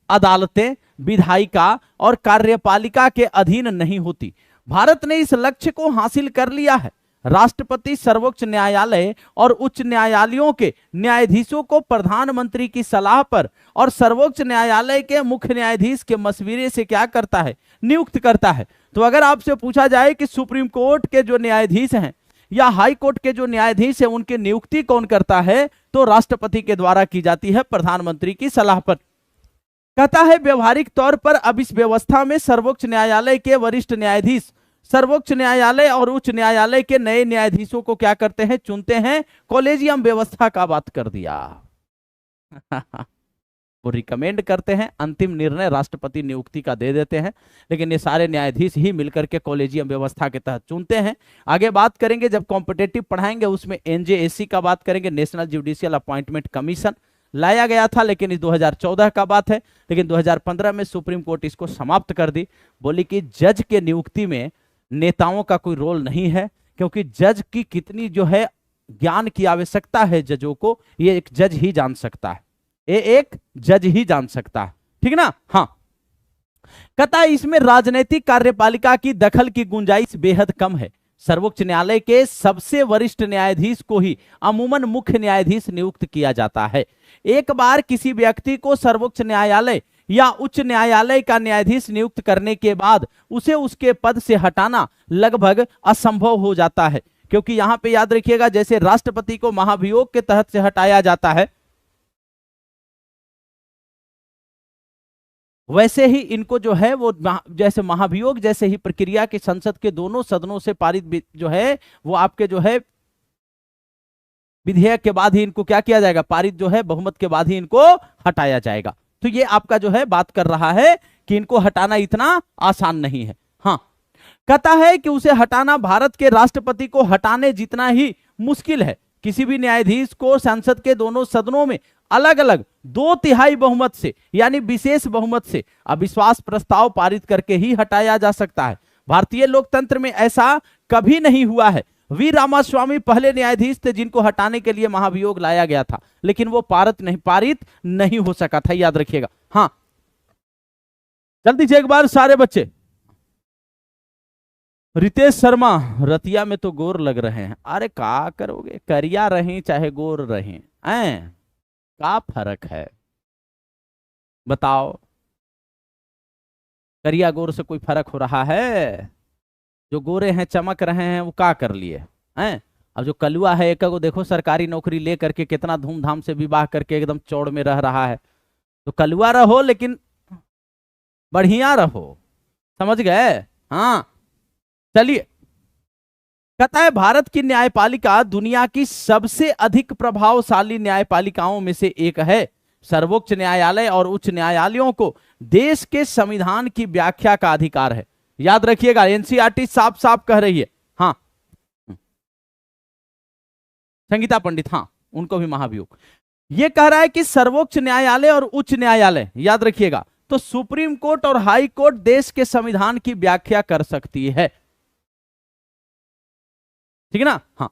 अदालतें विधायिका और कार्यपालिका के अधीन नहीं होती। भारत ने इस लक्ष्य को हासिल कर लिया है। राष्ट्रपति, सर्वोच्च न्यायालय और उच्च न्यायालयों के न्यायाधीशों को प्रधानमंत्री की सलाह पर और सर्वोच्च न्यायालय के मुख्य न्यायाधीश के मशविरे से क्या करता है, नियुक्त करता है। तो अगर आपसे पूछा जाए कि सुप्रीम कोर्ट के जो न्यायाधीश हैं या हाई कोर्ट के जो न्यायाधीश हैं उनकी नियुक्ति कौन करता है, तो राष्ट्रपति के द्वारा की जाती है, प्रधानमंत्री की सलाह पर। कहता है व्यवहारिक तौर पर अब इस व्यवस्था में सर्वोच्च न्यायालय के वरिष्ठ न्यायाधीश सर्वोच्च न्यायालय और उच्च न्यायालय के नए न्यायाधीशों को क्या करते हैं, चुनते हैं। कॉलेजियम व्यवस्था का बात कर दिया वो रिकमेंड करते हैं, अंतिम निर्णय राष्ट्रपति नियुक्ति का दे देते हैं, लेकिन ये सारे न्यायाधीश ही मिलकर के कॉलेजियम व्यवस्था के तहत चुनते हैं। आगे बात करेंगे, जब कॉम्पिटेटिव पढ़ाएंगे उसमें एनजेएसी का बात करेंगे, नेशनल जुडिशियल अपॉइंटमेंट कमीशन लाया गया था, लेकिन इस 2014 का बात है, लेकिन 2015 में सुप्रीम कोर्ट इसको समाप्त कर दी। बोली कि जज के नियुक्ति में नेताओं का कोई रोल नहीं है, क्योंकि जज की कितनी जो है ज्ञान की आवश्यकता है जजों को, ये एक जज ही जान सकता है, ये एक जज ही जान सकता है, ठीक ना। हाँ, कहता है इसमें राजनीतिक कार्यपालिका की दखल की गुंजाइश बेहद कम है। सर्वोच्च न्यायालय के सबसे वरिष्ठ न्यायाधीश को ही अमूमन मुख्य न्यायाधीश नियुक्त किया जाता है। एक बार किसी व्यक्ति को सर्वोच्च न्यायालय या उच्च न्यायालय का न्यायाधीश नियुक्त करने के बाद उसे उसके पद से हटाना लगभग असंभव हो जाता है, क्योंकि यहां पे याद रखिएगा, जैसे राष्ट्रपति को महाभियोग के तहत से हटाया जाता है, वैसे ही इनको जो है वो जैसे महाभियोग जैसे ही प्रक्रिया की संसद के दोनों सदनों से पारित जो है वो आपके जो है विधेयक के बाद ही इनको क्या किया जाएगा, पारित जो है बहुमत के बाद ही इनको हटाया जाएगा। तो ये आपका जो है बात कर रहा है कि इनको हटाना इतना आसान नहीं है। हाँ, कहता है कि उसे हटाना भारत के राष्ट्रपति को हटाने जितना ही मुश्किल है। किसी भी न्यायाधीश को संसद के दोनों सदनों में अलग अलग 2/3 बहुमत से यानी विशेष बहुमत से अविश्वास प्रस्ताव पारित करके ही हटाया जा सकता है। भारतीय लोकतंत्र में ऐसा कभी नहीं हुआ है। वी रामास्वामी पहले न्यायाधीश थे जिनको हटाने के लिए महाभियोग लाया गया था, लेकिन वो पारित नहीं हो सका था, याद रखिएगा। हाँ, जल्दी से एक बार सारे बच्चे। रितेश शर्मा, रतिया में तो गोर लग रहे हैं। अरे क्या करोगे, करिया रहें चाहे गोर रहें, क्या फर्क है बताओ। करिया गोर से कोई फर्क हो रहा है? जो गोरे हैं चमक रहे हैं वो क्या कर लिए हैं। अब जो कलुआ है एक को देखो सरकारी नौकरी ले करके कितना धूमधाम से विवाह करके एकदम चौड़ में रह रहा है। तो कलुआ रहो लेकिन बढ़िया रहो, समझ गए। हाँ, चलिए। कहता है भारत की न्यायपालिका दुनिया की सबसे अधिक प्रभावशाली न्यायपालिकाओं में से एक है। सर्वोच्च न्यायालय और उच्च न्यायालयों को देश के संविधान की व्याख्या का अधिकार है। याद रखिएगा, एनसीईआरटी साफ साफ कह रही है। हाँ, संगीता पंडित, हाँ उनको भी महाभियोग। ये कह रहा है कि सर्वोच्च न्यायालय और उच्च न्यायालय, याद रखिएगा, तो सुप्रीम कोर्ट और हाई कोर्ट देश के संविधान की व्याख्या कर सकती है, ठीक है ना। हाँ,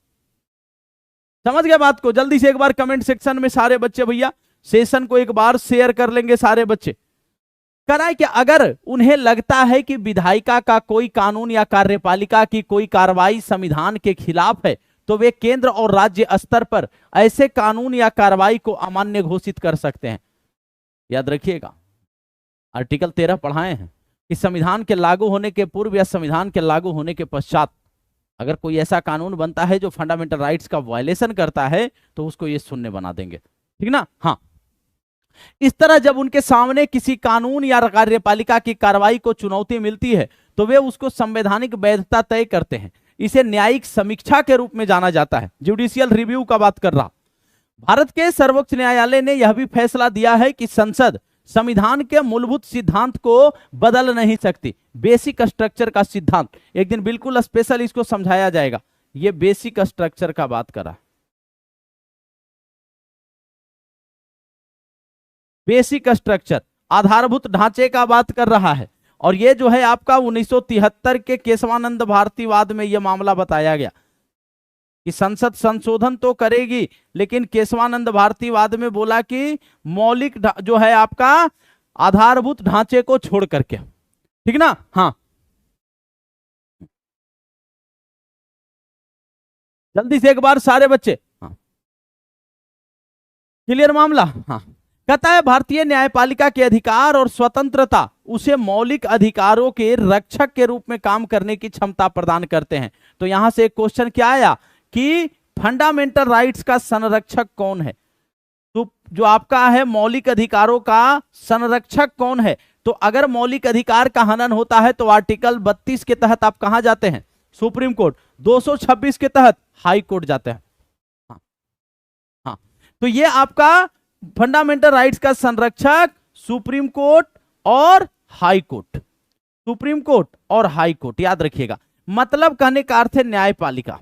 समझ गए बात को। जल्दी से एक बार कमेंट सेक्शन में सारे बच्चे भैया सेशन को एक बार शेयर कर लेंगे सारे बच्चे। कह रहा है कि अगर उन्हें लगता है कि विधायिका का कोई कानून या कार्यपालिका की कोई कार्रवाई संविधान के खिलाफ है तो वे केंद्र और राज्य स्तर पर ऐसे कानून या कार्रवाई को अमान्य घोषित कर सकते हैं। याद रखिएगा, आर्टिकल 13 पढ़ाए हैं कि संविधान के लागू होने के पूर्व या संविधान के लागू होने के पश्चात अगर कोई ऐसा कानून बनता है जो फंडामेंटल राइट्स का वायलेशन करता है तो उसको ये शून्य बना देंगे, ठीक ना। हाँ, इस तरह जब उनके सामने किसी कानून या कार्यपालिका की कार्रवाई को चुनौती मिलती है तो वे उसको संवैधानिक वैधता तय करते हैं। इसे न्यायिक समीक्षा के रूप में जाना जाता है, जुडिशियल रिव्यू का बात कर रहा। भारत के सर्वोच्च न्यायालय ने यह भी फैसला दिया है कि संसद संविधान के मूलभूत सिद्धांत को बदल नहीं सकती। बेसिक स्ट्रक्चर का सिद्धांत एक दिन बिल्कुल स्पेशल इसको समझाया जाएगा। ये बेसिक स्ट्रक्चर का बात करा, बेसिक स्ट्रक्चर आधारभूत ढांचे का बात कर रहा है। और ये जो है आपका 1973 के केशवानंद भारतीवाद में यह मामला बताया गया कि संसद संशोधन तो करेगी, लेकिन केशवानंद भारतीवाद में बोला कि मौलिक जो है आपका आधारभूत ढांचे को छोड़ करके, ठीक ना। हाँ, जल्दी से एक बार सारे बच्चे। हाँ, क्लियर मामला। हाँ, कहता है भारतीय न्यायपालिका के अधिकार और स्वतंत्रता उसे मौलिक अधिकारों के रक्षक के रूप में काम करने की क्षमता प्रदान करते हैं। तो यहां से एक क्वेश्चन क्या आया कि फंडामेंटल राइट्स का संरक्षक कौन है। तो जो आपका है मौलिक अधिकारों का संरक्षक कौन है, तो अगर मौलिक अधिकार का हनन होता है तो आर्टिकल 32 के तहत आप कहां जाते हैं, सुप्रीम कोर्ट। 226 के तहत हाई कोर्ट जाते हैं। हाँ, हाँ, तो ये आपका फंडामेंटल राइट्स का संरक्षक सुप्रीम कोर्ट और हाई कोर्ट, सुप्रीम कोर्ट और हाई कोर्ट, याद रखिएगा। मतलब कहने का अर्थ है न्यायपालिका,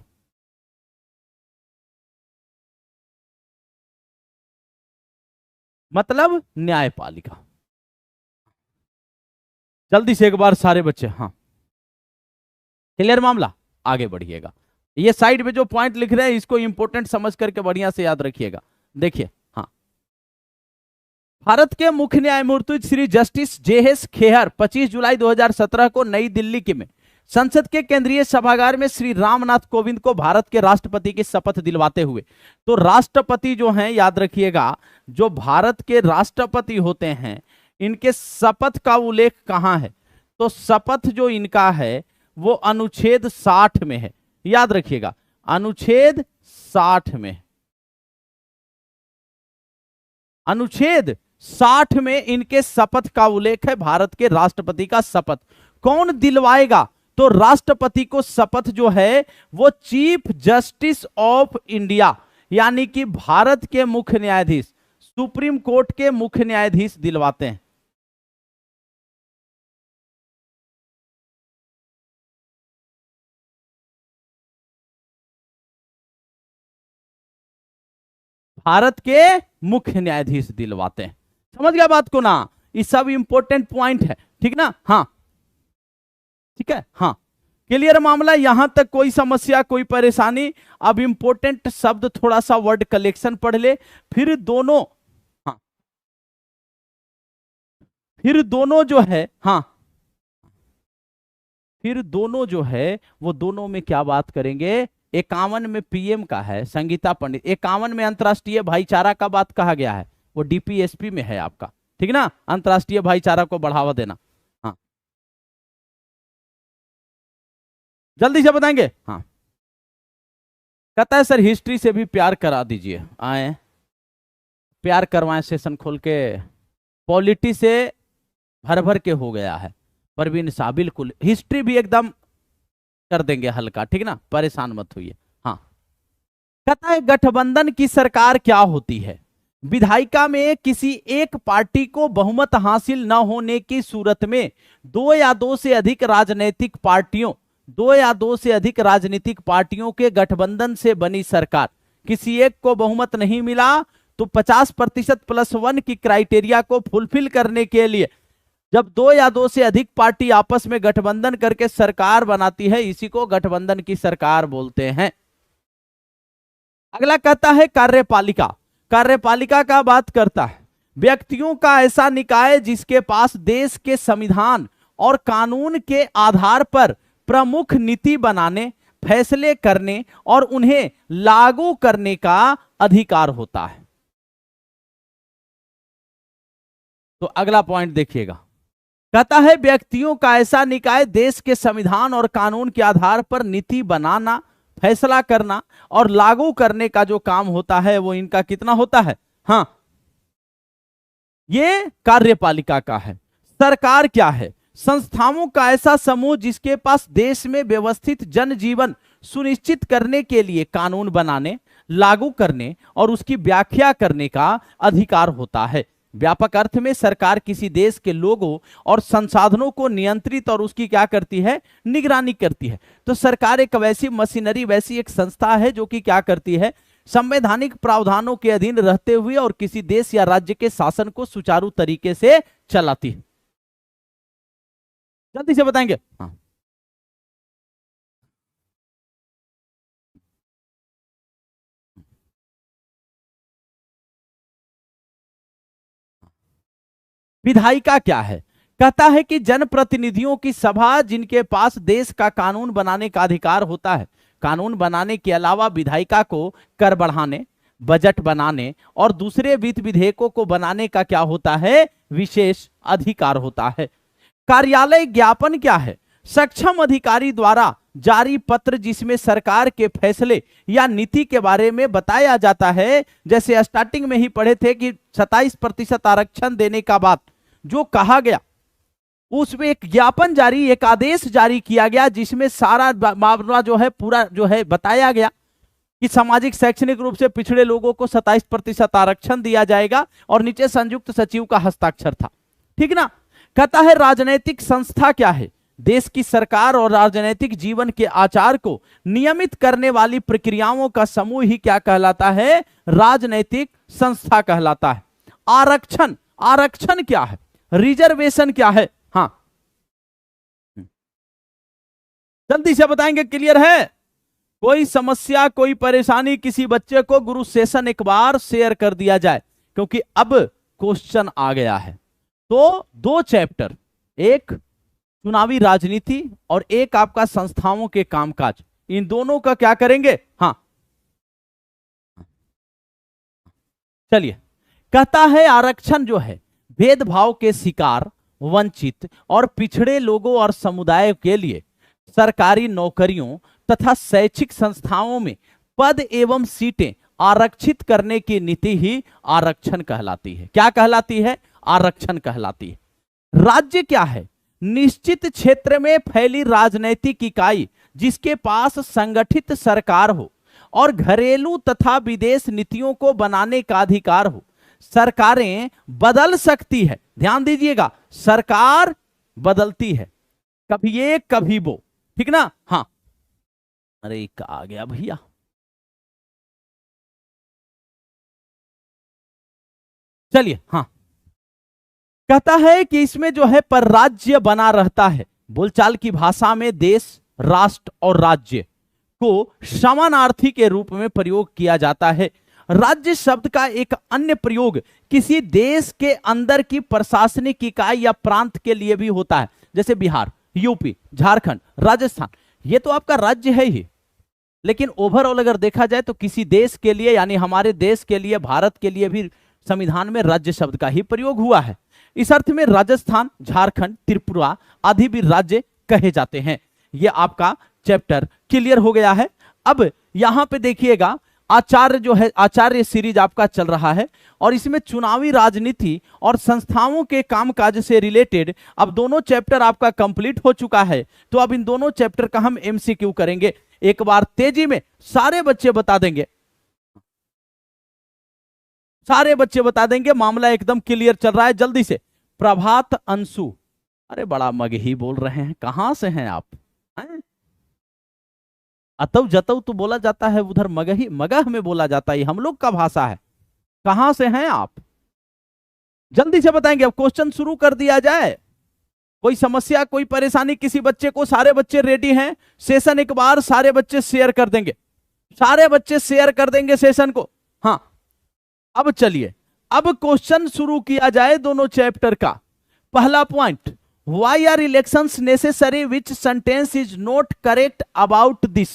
मतलब न्यायपालिका। जल्दी से एक बार सारे बच्चे। हाँ, क्लियर मामला, आगे बढ़िएगा। ये साइड में जो पॉइंट लिख रहे हैं इसको इंपोर्टेंट समझ करके बढ़िया से याद रखिएगा। देखिए, हाँ, भारत के मुख्य न्यायमूर्ति श्री जस्टिस जेएस खेहर 25 जुलाई 2017 को नई दिल्ली के में संसद के केंद्रीय सभागार में श्री रामनाथ कोविंद को भारत के राष्ट्रपति की शपथ दिलवाते हुए, तो राष्ट्रपति जो हैं याद रखिएगा, जो भारत के राष्ट्रपति होते हैं इनके शपथ का उल्लेख कहां है, तो शपथ जो इनका है वो अनुच्छेद 60 में है, याद रखिएगा अनुच्छेद 60 में, अनुच्छेद 60 में इनके शपथ का उल्लेख है। भारत के राष्ट्रपति का शपथ कौन दिलवाएगा, तो राष्ट्रपति को शपथ जो है वो चीफ जस्टिस ऑफ इंडिया यानी कि भारत के मुख्य न्यायाधीश, सुप्रीम कोर्ट के मुख्य न्यायाधीश दिलवाते हैं। भारत के मुख्य न्यायाधीश दिलवाते हैं। समझ गया बात को ना, ये सब इंपॉर्टेंट पॉइंट है, ठीक ना। हाँ ठीक है, हाँ क्लियर मामला, यहां तक कोई समस्या कोई परेशानी। अब इंपॉर्टेंट शब्द थोड़ा सा वर्ड कलेक्शन पढ़ ले, फिर दोनों, हाँ फिर दोनों जो है, हाँ फिर दोनों जो है वो दोनों में क्या बात करेंगे। 51 में पीएम का है संगीता पंडित, 51 में अंतर्राष्ट्रीय भाईचारा का बात कहा गया है, वो डीपीएसपी में है आपका, ठीक ना, अंतर्राष्ट्रीय भाईचारा को बढ़ावा देना। हाँ जल्दी से बताएंगे। हाँ कहता है सर हिस्ट्री से भी प्यार करा दीजिए, आए प्यार करवाएं सेशन खोल के, पॉलिटी से भर भर के हो गया है। परवीन साहब बिल्कुल हिस्ट्री भी एकदम कर देंगे हल्का, ठीक ना, परेशान मत होइए। हाँ कहता है गठबंधन की सरकार क्या होती है, विधायिका में किसी एक पार्टी को बहुमत हासिल न होने की सूरत में दो या दो से अधिक राजनीतिक पार्टियों के गठबंधन से बनी सरकार, किसी एक को बहुमत नहीं मिला तो 50% +1 की क्राइटेरिया को फुलफिल करने के लिए जब दो या दो से अधिक पार्टी आपस में गठबंधन करके सरकार बनाती है, इसी को गठबंधन की सरकार बोलते हैं। अगला कहता है कार्यपालिका, कार्यपालिका का बात करता है व्यक्तियों का ऐसा निकाय जिसके पास देश के संविधान और कानून के आधार पर प्रमुख नीति बनाने, फैसले करने और उन्हें लागू करने का अधिकार होता है। तो अगला पॉइंट देखिएगा, कहता है व्यक्तियों का ऐसा निकाय देश के संविधान और कानून के आधार पर नीति बनाना, फैसला करना और लागू करने का जो काम होता है वो इनका कितना होता है। हाँ ये कार्यपालिका का है। सरकार क्या है, संस्थाओं का ऐसा समूह जिसके पास देश में व्यवस्थित जनजीवन सुनिश्चित करने के लिए कानून बनाने, लागू करने और उसकी व्याख्या करने का अधिकार होता है। व्यापक अर्थ में सरकार किसी देश के लोगों और संसाधनों को नियंत्रित और उसकी क्या करती है, निगरानी करती है। तो सरकार एक वैसी मशीनरी, वैसी एक संस्था है जो कि क्या करती है, संवैधानिक प्रावधानों के अधीन रहते हुए और किसी देश या राज्य के शासन को सुचारू तरीके से चलाती है। जल्दी से बताएंगे। हाँ विधायिका क्या है, कहता है कि जनप्रतिनिधियों की सभा जिनके पास देश का कानून बनाने का अधिकार होता है। कानून बनाने के अलावा विधायिका को कर बढ़ाने, बजट बनाने और दूसरे वित्त विधेयकों को बनाने का क्या होता है, विशेष अधिकार होता है। कार्यालय ज्ञापन क्या है, सक्षम अधिकारी द्वारा जारी पत्र जिसमें सरकार के फैसले या नीति के बारे में बताया जाता है। जैसे स्टार्टिंग में ही पढ़े थे कि 27% आरक्षण देने का बात जो कहा गया, उसमें एक ज्ञापन जारी, एक आदेश जारी किया गया जिसमें सारा मामला जो है पूरा जो है बताया गया कि सामाजिक शैक्षणिक रूप से पिछड़े लोगों को 27% आरक्षण दिया जाएगा और नीचे संयुक्त सचिव का हस्ताक्षर था, ठीक ना। कहता है राजनीतिक संस्था क्या है, देश की सरकार और राजनीतिक जीवन के आचार को नियमित करने वाली प्रक्रियाओं का समूह ही क्या कहलाता है, राजनीतिक संस्था कहलाता है। आरक्षण, आरक्षण क्या है, रिजर्वेशन क्या है। हाँ जल्दी से बताएंगे, क्लियर है? कोई समस्या कोई परेशानी किसी बच्चे को गुरु सेशन एक बार शेयर कर दिया जाए, क्योंकि अब क्वेश्चन आ गया है। तो दो चैप्टर, एक चुनावी राजनीति और एक आपका संस्थाओं के कामकाज, इन दोनों का क्या करेंगे? हाँ चलिए, कहता है आरक्षण जो है भेदभाव के शिकार, वंचित और पिछड़े लोगों और समुदाय के लिए सरकारी नौकरियों तथा शैक्षिक संस्थाओं में पद एवं सीटें आरक्षित करने की नीति ही आरक्षण कहलाती है। क्या कहलाती है? आरक्षण कहलाती है। राज्य क्या है? निश्चित क्षेत्र में फैली राजनैतिक इकाई जिसके पास संगठित सरकार हो और घरेलू तथा विदेश नीतियों को बनाने का अधिकार हो। सरकारें बदल सकती है, ध्यान दीजिएगा, सरकार बदलती है, कभी ये कभी वो, ठीक ना? हाँ, अरे आ गया भैया। चलिए, हाँ, कहता है कि इसमें जो है पर राज्य बना रहता है। बोलचाल की भाषा में देश, राष्ट्र और राज्य को समानार्थी के रूप में प्रयोग किया जाता है। राज्य शब्द का एक अन्य प्रयोग किसी देश के अंदर की प्रशासनिक इकाई या प्रांत के लिए भी होता है, जैसे बिहार, यूपी, झारखंड, राजस्थान, ये तो आपका राज्य है ही, लेकिन ओवरऑल अगर देखा जाए तो किसी देश के लिए, यानी हमारे देश के लिए, भारत के लिए भी संविधान में राज्य शब्द का ही प्रयोग हुआ है। इस अर्थ में राजस्थान, झारखंड, त्रिपुरा आदि भी राज्य कहे जाते हैं। यह आपका चैप्टर क्लियर हो गया है। अब यहां पे देखिएगा, आचार्य जो है, आचार्य सीरीज आपका चल रहा है और इसमें चुनावी राजनीति और संस्थाओं के कामकाज से रिलेटेड अब दोनों चैप्टर आपका कंप्लीट हो चुका है। तो अब इन दोनों चैप्टर का हम एमसीक्यू करेंगे। एक बार तेजी में सारे बच्चे बता देंगे, सारे बच्चे बता देंगे, मामला एकदम क्लियर चल रहा है। जल्दी से। प्रभात अंशु, अरे बड़ा मगही बोल रहे हैं, कहां से हैं आप? हैं? अतव जतव तो बोला जाता है, उधर मगही, मगह में बोला जाता है, हम लोग का भाषा है। कहां से हैं आप? जल्दी से बताएंगे। अब क्वेश्चन शुरू कर दिया जाए। कोई समस्या कोई परेशानी किसी बच्चे को? सारे बच्चे रेडी हैं? सेशन एक बार सारे बच्चे शेयर कर देंगे, सारे बच्चे शेयर कर देंगे सेशन को। हाँ, अब चलिए, अब क्वेश्चन शुरू किया जाए दोनों चैप्टर का। पहला point, why are elections necessary, which sentence is not correct about this?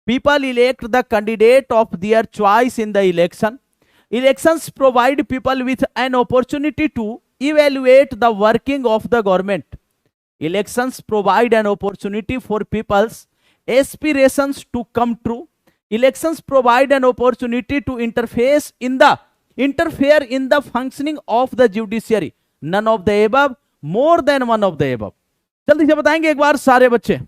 People elect the candidate of their choice in the election. Elections provide people with an opportunity to evaluate the working of the government. Elections provide an opportunity for people's aspirations to come true. Elections provide an opportunity to interfere in the functioning of the judiciary. None of the above, more than one of the above. जल्दी से बताएंगे एक बार सारे बच्चे।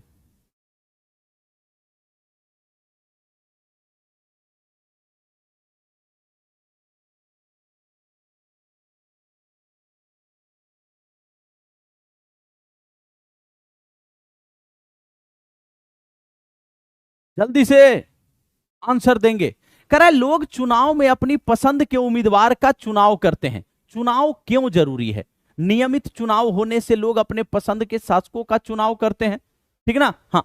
जल्दी से आंसर देंगे। कह रहा है लोग चुनाव में अपनी पसंद के उम्मीदवार का चुनाव करते हैं। चुनाव क्यों जरूरी है? नियमित चुनाव होने से लोग अपने पसंद के शासकों का चुनाव करते हैं, ठीक ना? हाँ,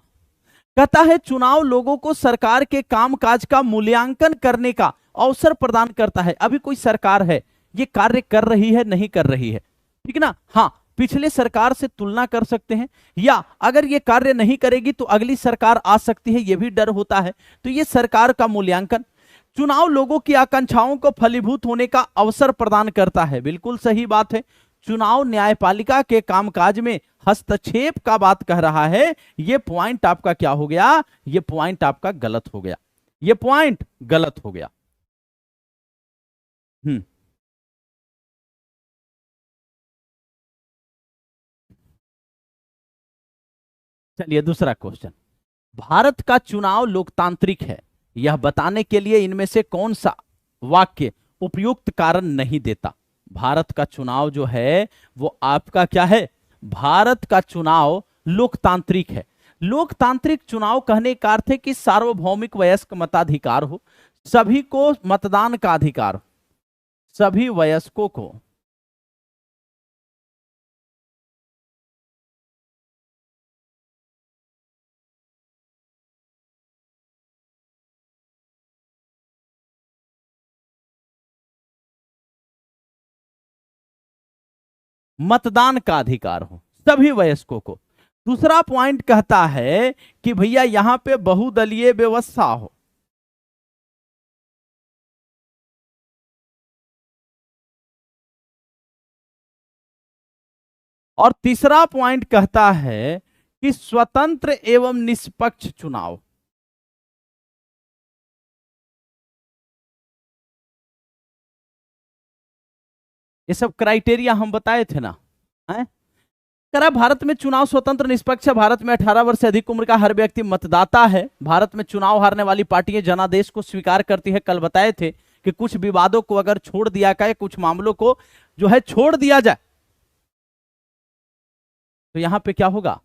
कहता है चुनाव लोगों को सरकार के कामकाज का मूल्यांकन करने का अवसर प्रदान करता है। अभी कोई सरकार है, ये कार्य कर रही है नहीं कर रही है, ठीक ना? हाँ, पिछले सरकार से तुलना कर सकते हैं, या अगर ये कार्य नहीं करेगी तो अगली सरकार आ सकती है, ये भी डर होता है। तो ये सरकार का मूल्यांकन। चुनाव लोगों की आकांक्षाओं को फलीभूत होने का अवसर प्रदान करता है, बिल्कुल सही बात है। चुनाव न्यायपालिका के कामकाज में हस्तक्षेप का बात कह रहा है। ये पॉइंट आपका क्या हो गया? ये पॉइंट आपका गलत हो गया, ये पॉइंट गलत हो गया। चलिए दूसरा क्वेश्चन, भारत का चुनाव लोकतांत्रिक है, यह बताने के लिए इनमें से कौन सा वाक्य उपयुक्त कारण नहीं देता? भारत का चुनाव जो है वो आपका क्या है? भारत का चुनाव लोकतांत्रिक है। लोकतांत्रिक चुनाव कहने का अर्थ है कि सार्वभौमिक वयस्क मताधिकार हो, सभी को मतदान का अधिकार हो, सभी वयस्कों को मतदान का अधिकार हो सभी वयस्कों को। दूसरा पॉइंट कहता है कि भैया यहां पे बहुदलीय व्यवस्था हो। और तीसरा पॉइंट कहता है कि स्वतंत्र एवं निष्पक्ष चुनाव। ये सब क्राइटेरिया हम बताए थे ना, है? करा भारत में चुनाव स्वतंत्र निष्पक्ष है। भारत में 18 वर्ष से अधिक उम्र का हर व्यक्ति मतदाता है। भारत में चुनाव हारने वाली पार्टियां जनादेश को स्वीकार करती है। कल बताए थे कि कुछ विवादों को अगर छोड़ दिया जाए, कुछ मामलों को जो है छोड़ दिया जाए, तो यहां पे क्या होगा?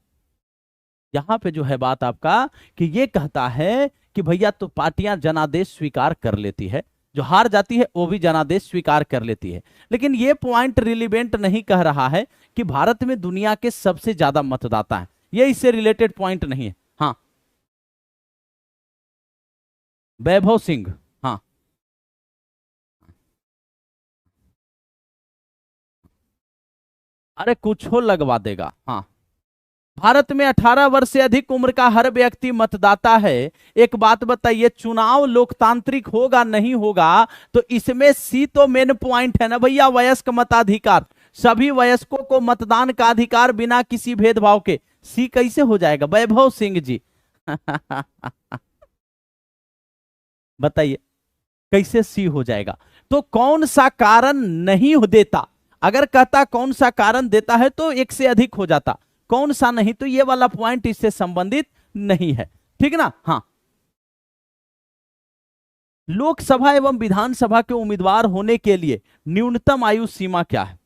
यहां पे जो है बात आपका कि ये कहता है कि भैया तो पार्टियां जनादेश स्वीकार कर लेती है, जो हार जाती है वो भी जनादेश स्वीकार कर लेती है। लेकिन ये पॉइंट रिलीवेंट नहीं कह रहा है कि भारत में दुनिया के सबसे ज्यादा मतदाता हैं। ये इससे रिलेटेड पॉइंट नहीं है। हाँ, वैभव सिंह। हाँ, अरे कुछ हो लगवा देगा। हाँ, भारत में 18 वर्ष से अधिक उम्र का हर व्यक्ति मतदाता है। एक बात बताइए, चुनाव लोकतांत्रिक होगा नहीं होगा? तो इसमें सी तो मेन पॉइंट है ना भैया, वयस्क मताधिकार। सभी वयस्कों को मतदान का अधिकार बिना किसी भेदभाव के। सी कैसे हो जाएगा वैभव सिंह जी? बताइए कैसे सी हो जाएगा? तो कौन सा कारण नहीं हो देता? अगर कहता कौन सा कारण देता है तो एक से अधिक हो जाता, कौन सा नहीं, तो ये वाला पॉइंट इससे संबंधित नहीं है। ठीक ना? हाँ, लोकसभा एवं विधानसभा के उम्मीदवार होने के लिए न्यूनतम आयु सीमा क्या है?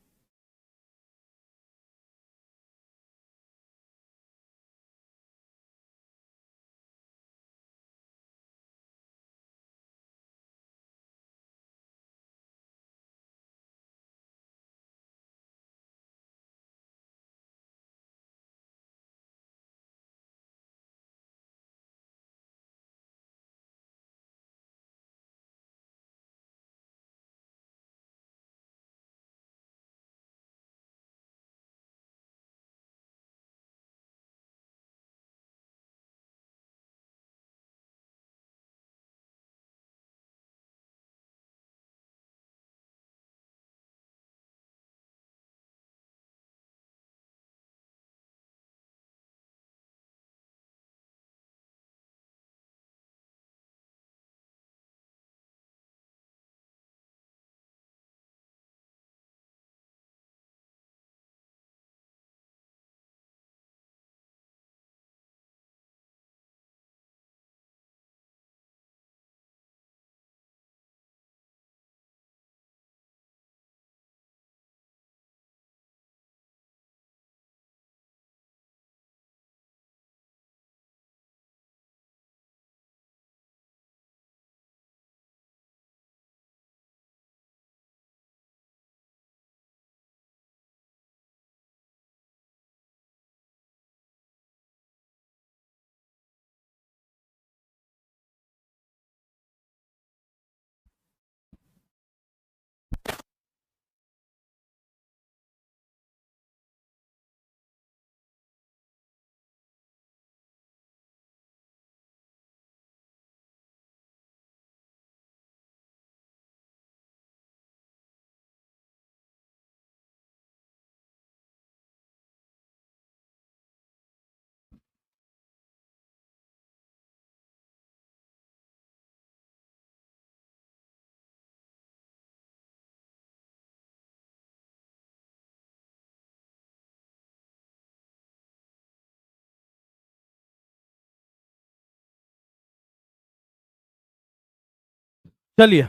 चलिए,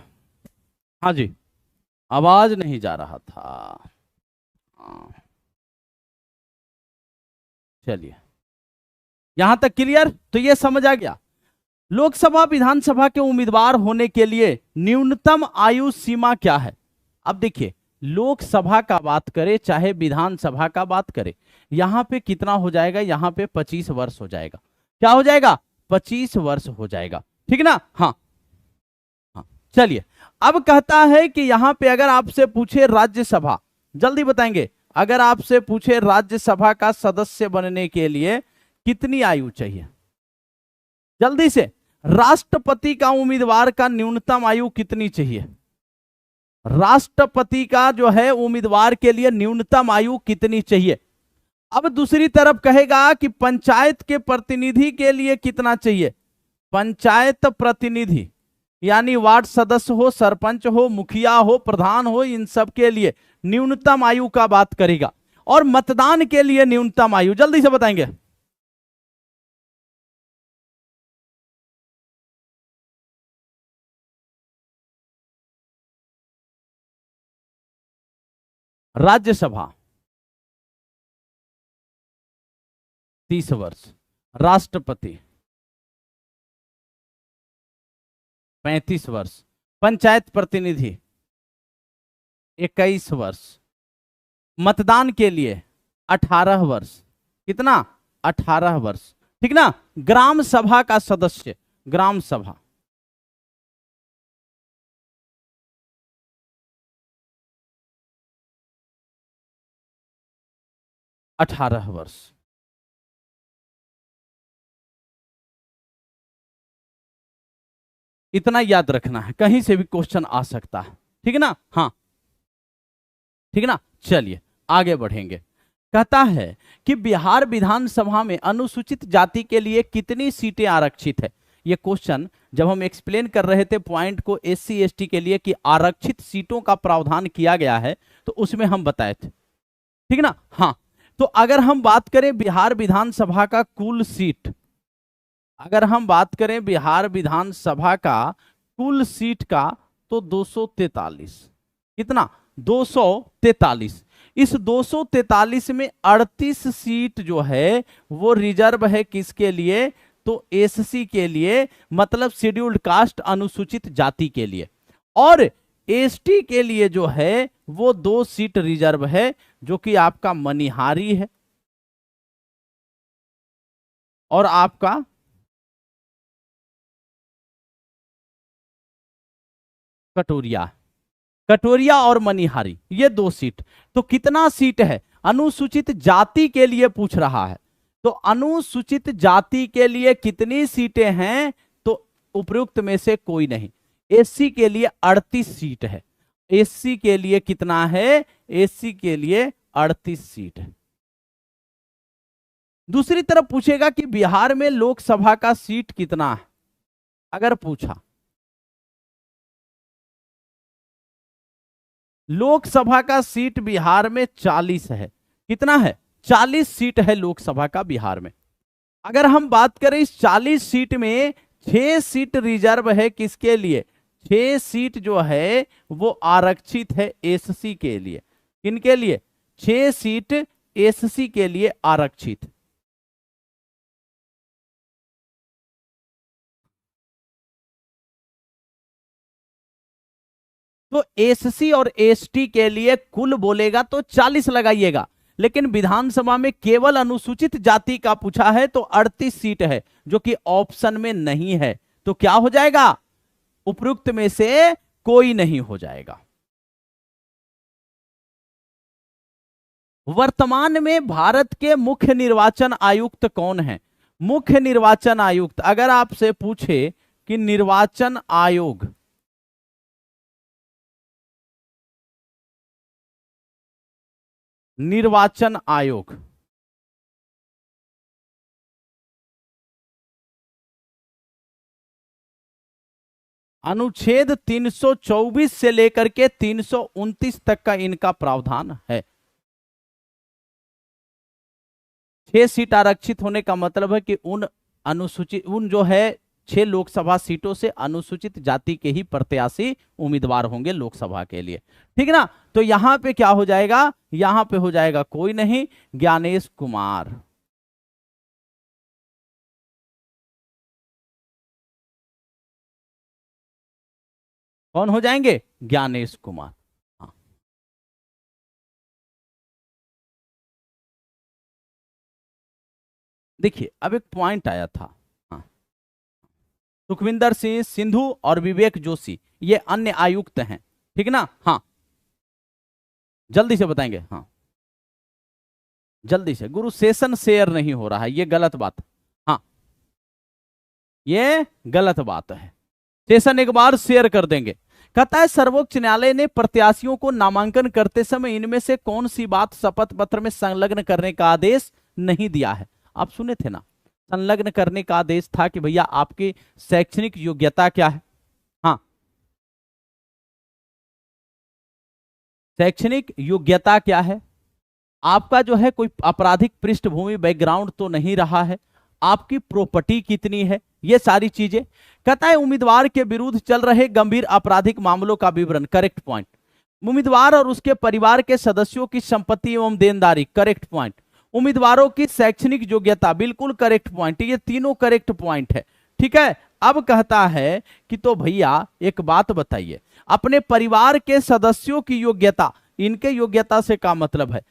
हाँ जी, आवाज नहीं जा रहा था। हाँ, चलिए, यहां तक क्लियर? तो ये समझ आ गया। लोकसभा विधानसभा के उम्मीदवार होने के लिए न्यूनतम आयु सीमा क्या है? अब देखिए, लोकसभा का बात करें चाहे विधानसभा का बात करें, यहां पे कितना हो जाएगा? यहां पे 25 वर्ष हो जाएगा। क्या हो जाएगा? 25 वर्ष हो जाएगा। ठीक ना? हाँ, हाँ, चलिए, अब कहता है कि यहां पे अगर आपसे पूछे राज्यसभा, जल्दी बताएंगे, अगर आपसे पूछे राज्यसभा का सदस्य बनने के लिए कितनी आयु चाहिए, जल्दी से, राष्ट्रपति का उम्मीदवार का न्यूनतम आयु कितनी चाहिए, राष्ट्रपति का जो है उम्मीदवार के लिए न्यूनतम आयु कितनी चाहिए। अब दूसरी तरफ कहेगा कि पंचायत के प्रतिनिधि के लिए कितना चाहिए, पंचायत प्रतिनिधि यानी वार्ड सदस्य हो, सरपंच हो, मुखिया हो, प्रधान हो, इन सब के लिए न्यूनतम आयु का बात करेगा। और मतदान के लिए न्यूनतम आयु जल्दी से बताएंगे, राज्यसभा 30 वर्ष, राष्ट्रपति 35 वर्ष, पंचायत प्रतिनिधि 21 वर्ष, मतदान के लिए 18 वर्ष, कितना, 18 वर्ष, ठीक ना। ग्राम सभा का सदस्य, ग्राम सभा 18 वर्ष। इतना याद रखना है, कहीं से भी क्वेश्चन आ सकता है, ठीक है ना। हाँ ठीक है ना, चलिए आगे बढ़ेंगे। कहता है कि बिहार विधानसभा में अनुसूचित जाति के लिए कितनी सीटें आरक्षित है। ये क्वेश्चन जब हम एक्सप्लेन कर रहे थे पॉइंट को एससी एसटी के लिए कि आरक्षित सीटों का प्रावधान किया गया है, तो उसमें हम बताए थे, ठीक है ना। हाँ, तो अगर हम बात करें बिहार विधानसभा का कुल सीट, अगर हम बात करें बिहार विधानसभा का कुल सीट का, तो 243, कितना, 243। इस 243 में 38 सीट जो है वो रिजर्व है, किसके लिए, तो एससी के लिए, मतलब शेड्यूल्ड कास्ट, अनुसूचित जाति के लिए। और एसटी के लिए जो है वो 2 सीट रिजर्व है, जो कि आपका मनिहारी है और आपका कटोरिया, कटोरिया और मनिहारी, ये 2 सीट। तो कितना सीट है, अनुसूचित जाति के लिए पूछ रहा है, तो अनुसूचित जाति के लिए कितनी सीटें हैं, तो उपयुक्त में से कोई नहीं। एससी के लिए 38 सीट है, एससी के लिए कितना है, एससी के लिए 38 सीट है। दूसरी तरफ पूछेगा कि बिहार में लोकसभा का सीट कितना है, अगर पूछा, लोकसभा का सीट बिहार में 40 है, कितना है, 40 सीट है लोकसभा का बिहार में। अगर हम बात करें इस 40 सीट में 6 सीट रिजर्व है, किसके लिए, 6 सीट जो है वो आरक्षित है एससी के लिए। किनके लिए, 6 सीट एससी के लिए आरक्षित। तो एससी और एसटी के लिए कुल बोलेगा तो 40 लगाइएगा, लेकिन विधानसभा में केवल अनुसूचित जाति का पूछा है तो 38 सीट है, जो कि ऑप्शन में नहीं है। तो क्या हो जाएगा, उपयुक्त में से कोई नहीं हो जाएगा। वर्तमान में भारत के मुख्य निर्वाचन आयुक्त कौन है, मुख्य निर्वाचन आयुक्त, अगर आपसे पूछे कि निर्वाचन आयोग, निर्वाचन आयोग, अनुच्छेद 324 से लेकर के 329 तक का इनका प्रावधान है। 6 सीट आरक्षित होने का मतलब है कि उन अनुसूचित, उन जो है 6 लोकसभा सीटों से अनुसूचित जाति के ही प्रत्याशी उम्मीदवार होंगे लोकसभा के लिए, ठीक है ना। तो यहां पे क्या हो जाएगा, यहां पे हो जाएगा कोई नहीं, ज्ञानेश कुमार। कौन हो जाएंगे, ज्ञानेश कुमार। हाँ, देखिए अब एक पॉइंट आया था, हाँ, सुखविंदर सिंह सिंधु और विवेक जोशी ये अन्य आयुक्त हैं, ठीक है ना। हाँ, जल्दी से बताएंगे। हाँ, जल्दी से, गुरु सेशन शेयर नहीं हो रहा है, ये गलत बात। हाँ, ये गलत बात है, सेशन एक बार शेयर कर देंगे। कहता है सर्वोच्च न्यायालय ने प्रत्याशियों को नामांकन करते समय इनमें से कौन सी बात शपथ पत्र में संलग्न करने का आदेश नहीं दिया है? आप सुने थे ना, संलग्न करने का आदेश था कि भैया आपकी शैक्षणिक योग्यता क्या है। हाँ, शैक्षणिक योग्यता क्या है, आपका जो है कोई आपराधिक पृष्ठभूमि बैकग्राउंड तो नहीं रहा है, आपकी प्रॉपर्टी कितनी है, ये सारी चीजें। कहता है उम्मीदवार के विरुद्ध चल रहे गंभीर आपराधिक मामलों का विवरण, करेक्ट पॉइंट। उम्मीदवार और उसके परिवार के सदस्यों की संपत्ति एवं देनदारी, करेक्ट पॉइंट। उम्मीदवारों की शैक्षणिक योग्यता, बिल्कुल करेक्ट पॉइंट, ये तीनों करेक्ट पॉइंट है। ठीक है, अब कहता है कि तो भैया एक बात बताइए, अपने परिवार के सदस्यों की योग्यता, इनके योग्यता से क्या मतलब है?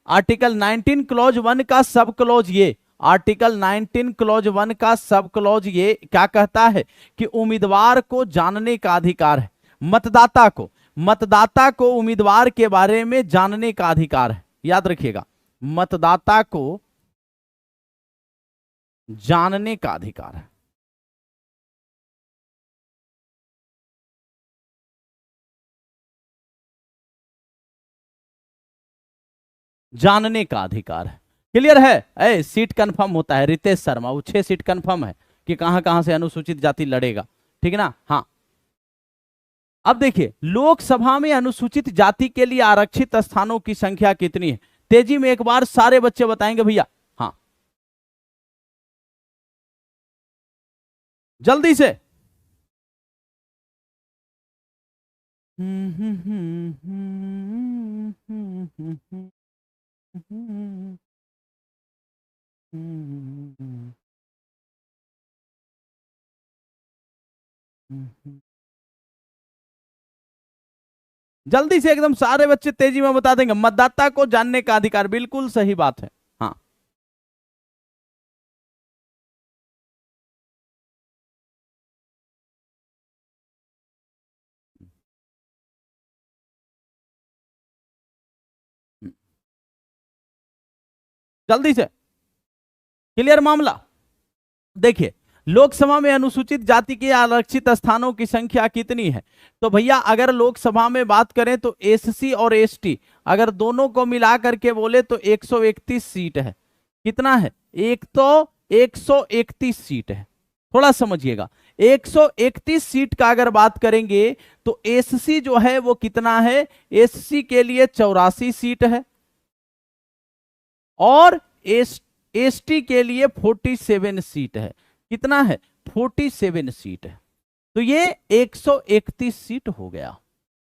आर्टिकल 19 क्लॉज 1 का सब क्लॉज ये, आर्टिकल 19 क्लॉज 1 का सब क्लॉज ये क्या कहता है कि उम्मीदवार को जानने का अधिकार है, मतदाता को उम्मीदवार के बारे में जानने का अधिकार है। याद रखिएगा, मतदाता को जानने का अधिकार है। जानने का अधिकार है। क्लियर है? सीट कंफर्म होता है, रितेश शर्मा, वो 6 सीट कंफर्म है कि कहां कहां से अनुसूचित जाति लड़ेगा। ठीक है ना? हाँ, अब देखिए लोकसभा में अनुसूचित जाति के लिए आरक्षित स्थानों की संख्या कितनी है? तेजी में एक बार सारे बच्चे बताएंगे भैया। हाँ, जल्दी से। जल्दी से एकदम सारे बच्चे तेजी में बता देंगे। मतदाता को जानने का अधिकार, बिल्कुल सही बात है। हाँ, जल्दी से, क्लियर मामला। देखिए लोकसभा में अनुसूचित जाति के आरक्षित स्थानों की संख्या कितनी है? तो भैया अगर लोकसभा में बात करें तो एससी और एसटी अगर दोनों को मिला करके बोले तो 131 सीट है। कितना है? एक तो 131 सीट है, थोड़ा समझिएगा। 131 सीट का अगर बात करेंगे तो एससी जो है वो कितना है? एससी के लिए 84 सीट है और एसटी के लिए 47 सीट है। कितना है? 47 सीट है। तो ये 131 सीट हो गया।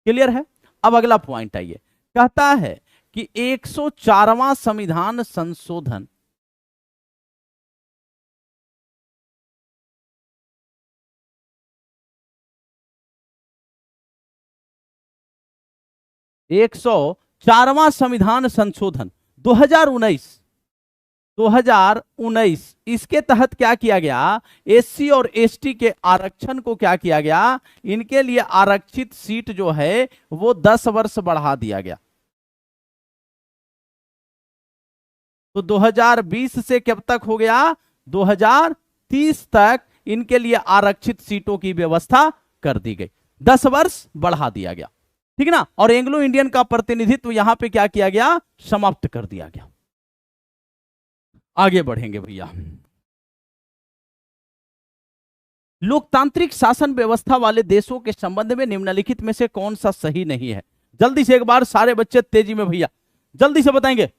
क्लियर है? अब अगला पॉइंट आइए, कहता है कि 104वां संविधान संशोधन 104वां संविधान संशोधन 2019, 2019 इसके तहत क्या किया गया? एससी और एसटी के आरक्षण को क्या किया गया? इनके लिए आरक्षित सीट जो है वो 10 वर्ष बढ़ा दिया गया। तो 2020 से कब तक हो गया? 2030 तक इनके लिए आरक्षित सीटों की व्यवस्था कर दी गई, 10 वर्ष बढ़ा दिया गया। ठीक है ना? और एंग्लो इंडियन का प्रतिनिधित्व यहां पे क्या किया गया? समाप्त कर दिया गया। आगे बढ़ेंगे भैया। लोकतांत्रिक शासन व्यवस्था वाले देशों के संबंध में निम्नलिखित में से कौन सा सही नहीं है? जल्दी से एक बार सारे बच्चे तेजी में भैया, जल्दी से बताएंगे।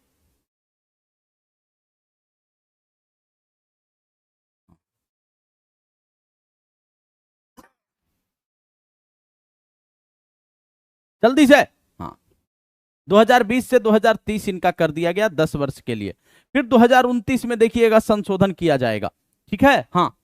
जल्दी से। हाँ, 2020 से 2030 इनका कर दिया गया 10 वर्ष के लिए। फिर 2029 में देखिएगा संशोधन किया जाएगा। ठीक है? हाँ,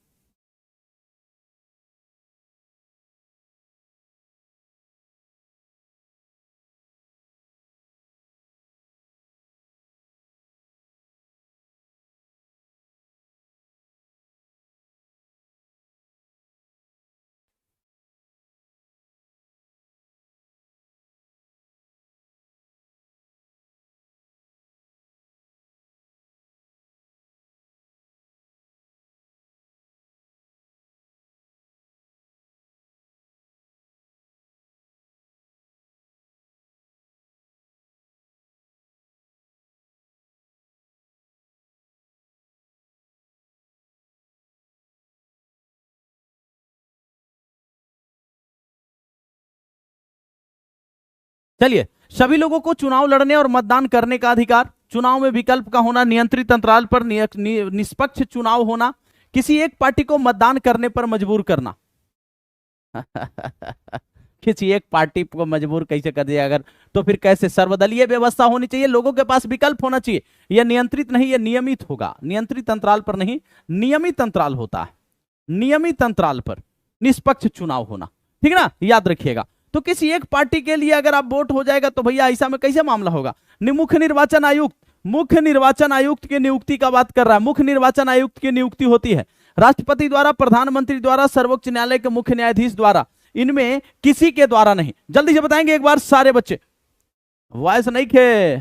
चलिए, सभी लोगों को चुनाव लड़ने और मतदान करने का अधिकार, चुनाव में विकल्प का होना, नियंत्रित अंतराल पर निष्पक्ष चुनाव होना, किसी एक पार्टी को मतदान करने पर मजबूर करना। किसी एक पार्टी को मजबूर कैसे कर दिया अगर, तो फिर कैसे? सर्वदलीय व्यवस्था होनी चाहिए, लोगों के पास विकल्प होना चाहिए। यह नियंत्रित नहीं, यह नियमित होगा, नियंत्रित अंतराल पर नहीं, नियमित अंतराल होता है, नियमित अंतराल पर निष्पक्ष चुनाव होना, ठीक है ना, याद रखिएगा। तो किसी एक पार्टी के लिए अगर आप वोट हो जाएगा तो भैया ऐसा में कैसे मामला होगा? मुख्य निर्वाचन आयुक्त, मुख्य निर्वाचन आयुक्त की नियुक्ति का बात कर रहा है। मुख्य निर्वाचन आयुक्त की नियुक्ति होती है राष्ट्रपति द्वारा, प्रधानमंत्री द्वारा, सर्वोच्च न्यायालय के मुख्य न्यायाधीश द्वारा, इनमें किसी के द्वारा नहीं। जल्दी से बताएंगे एक बार सारे बच्चे, वॉइस नहीं खे,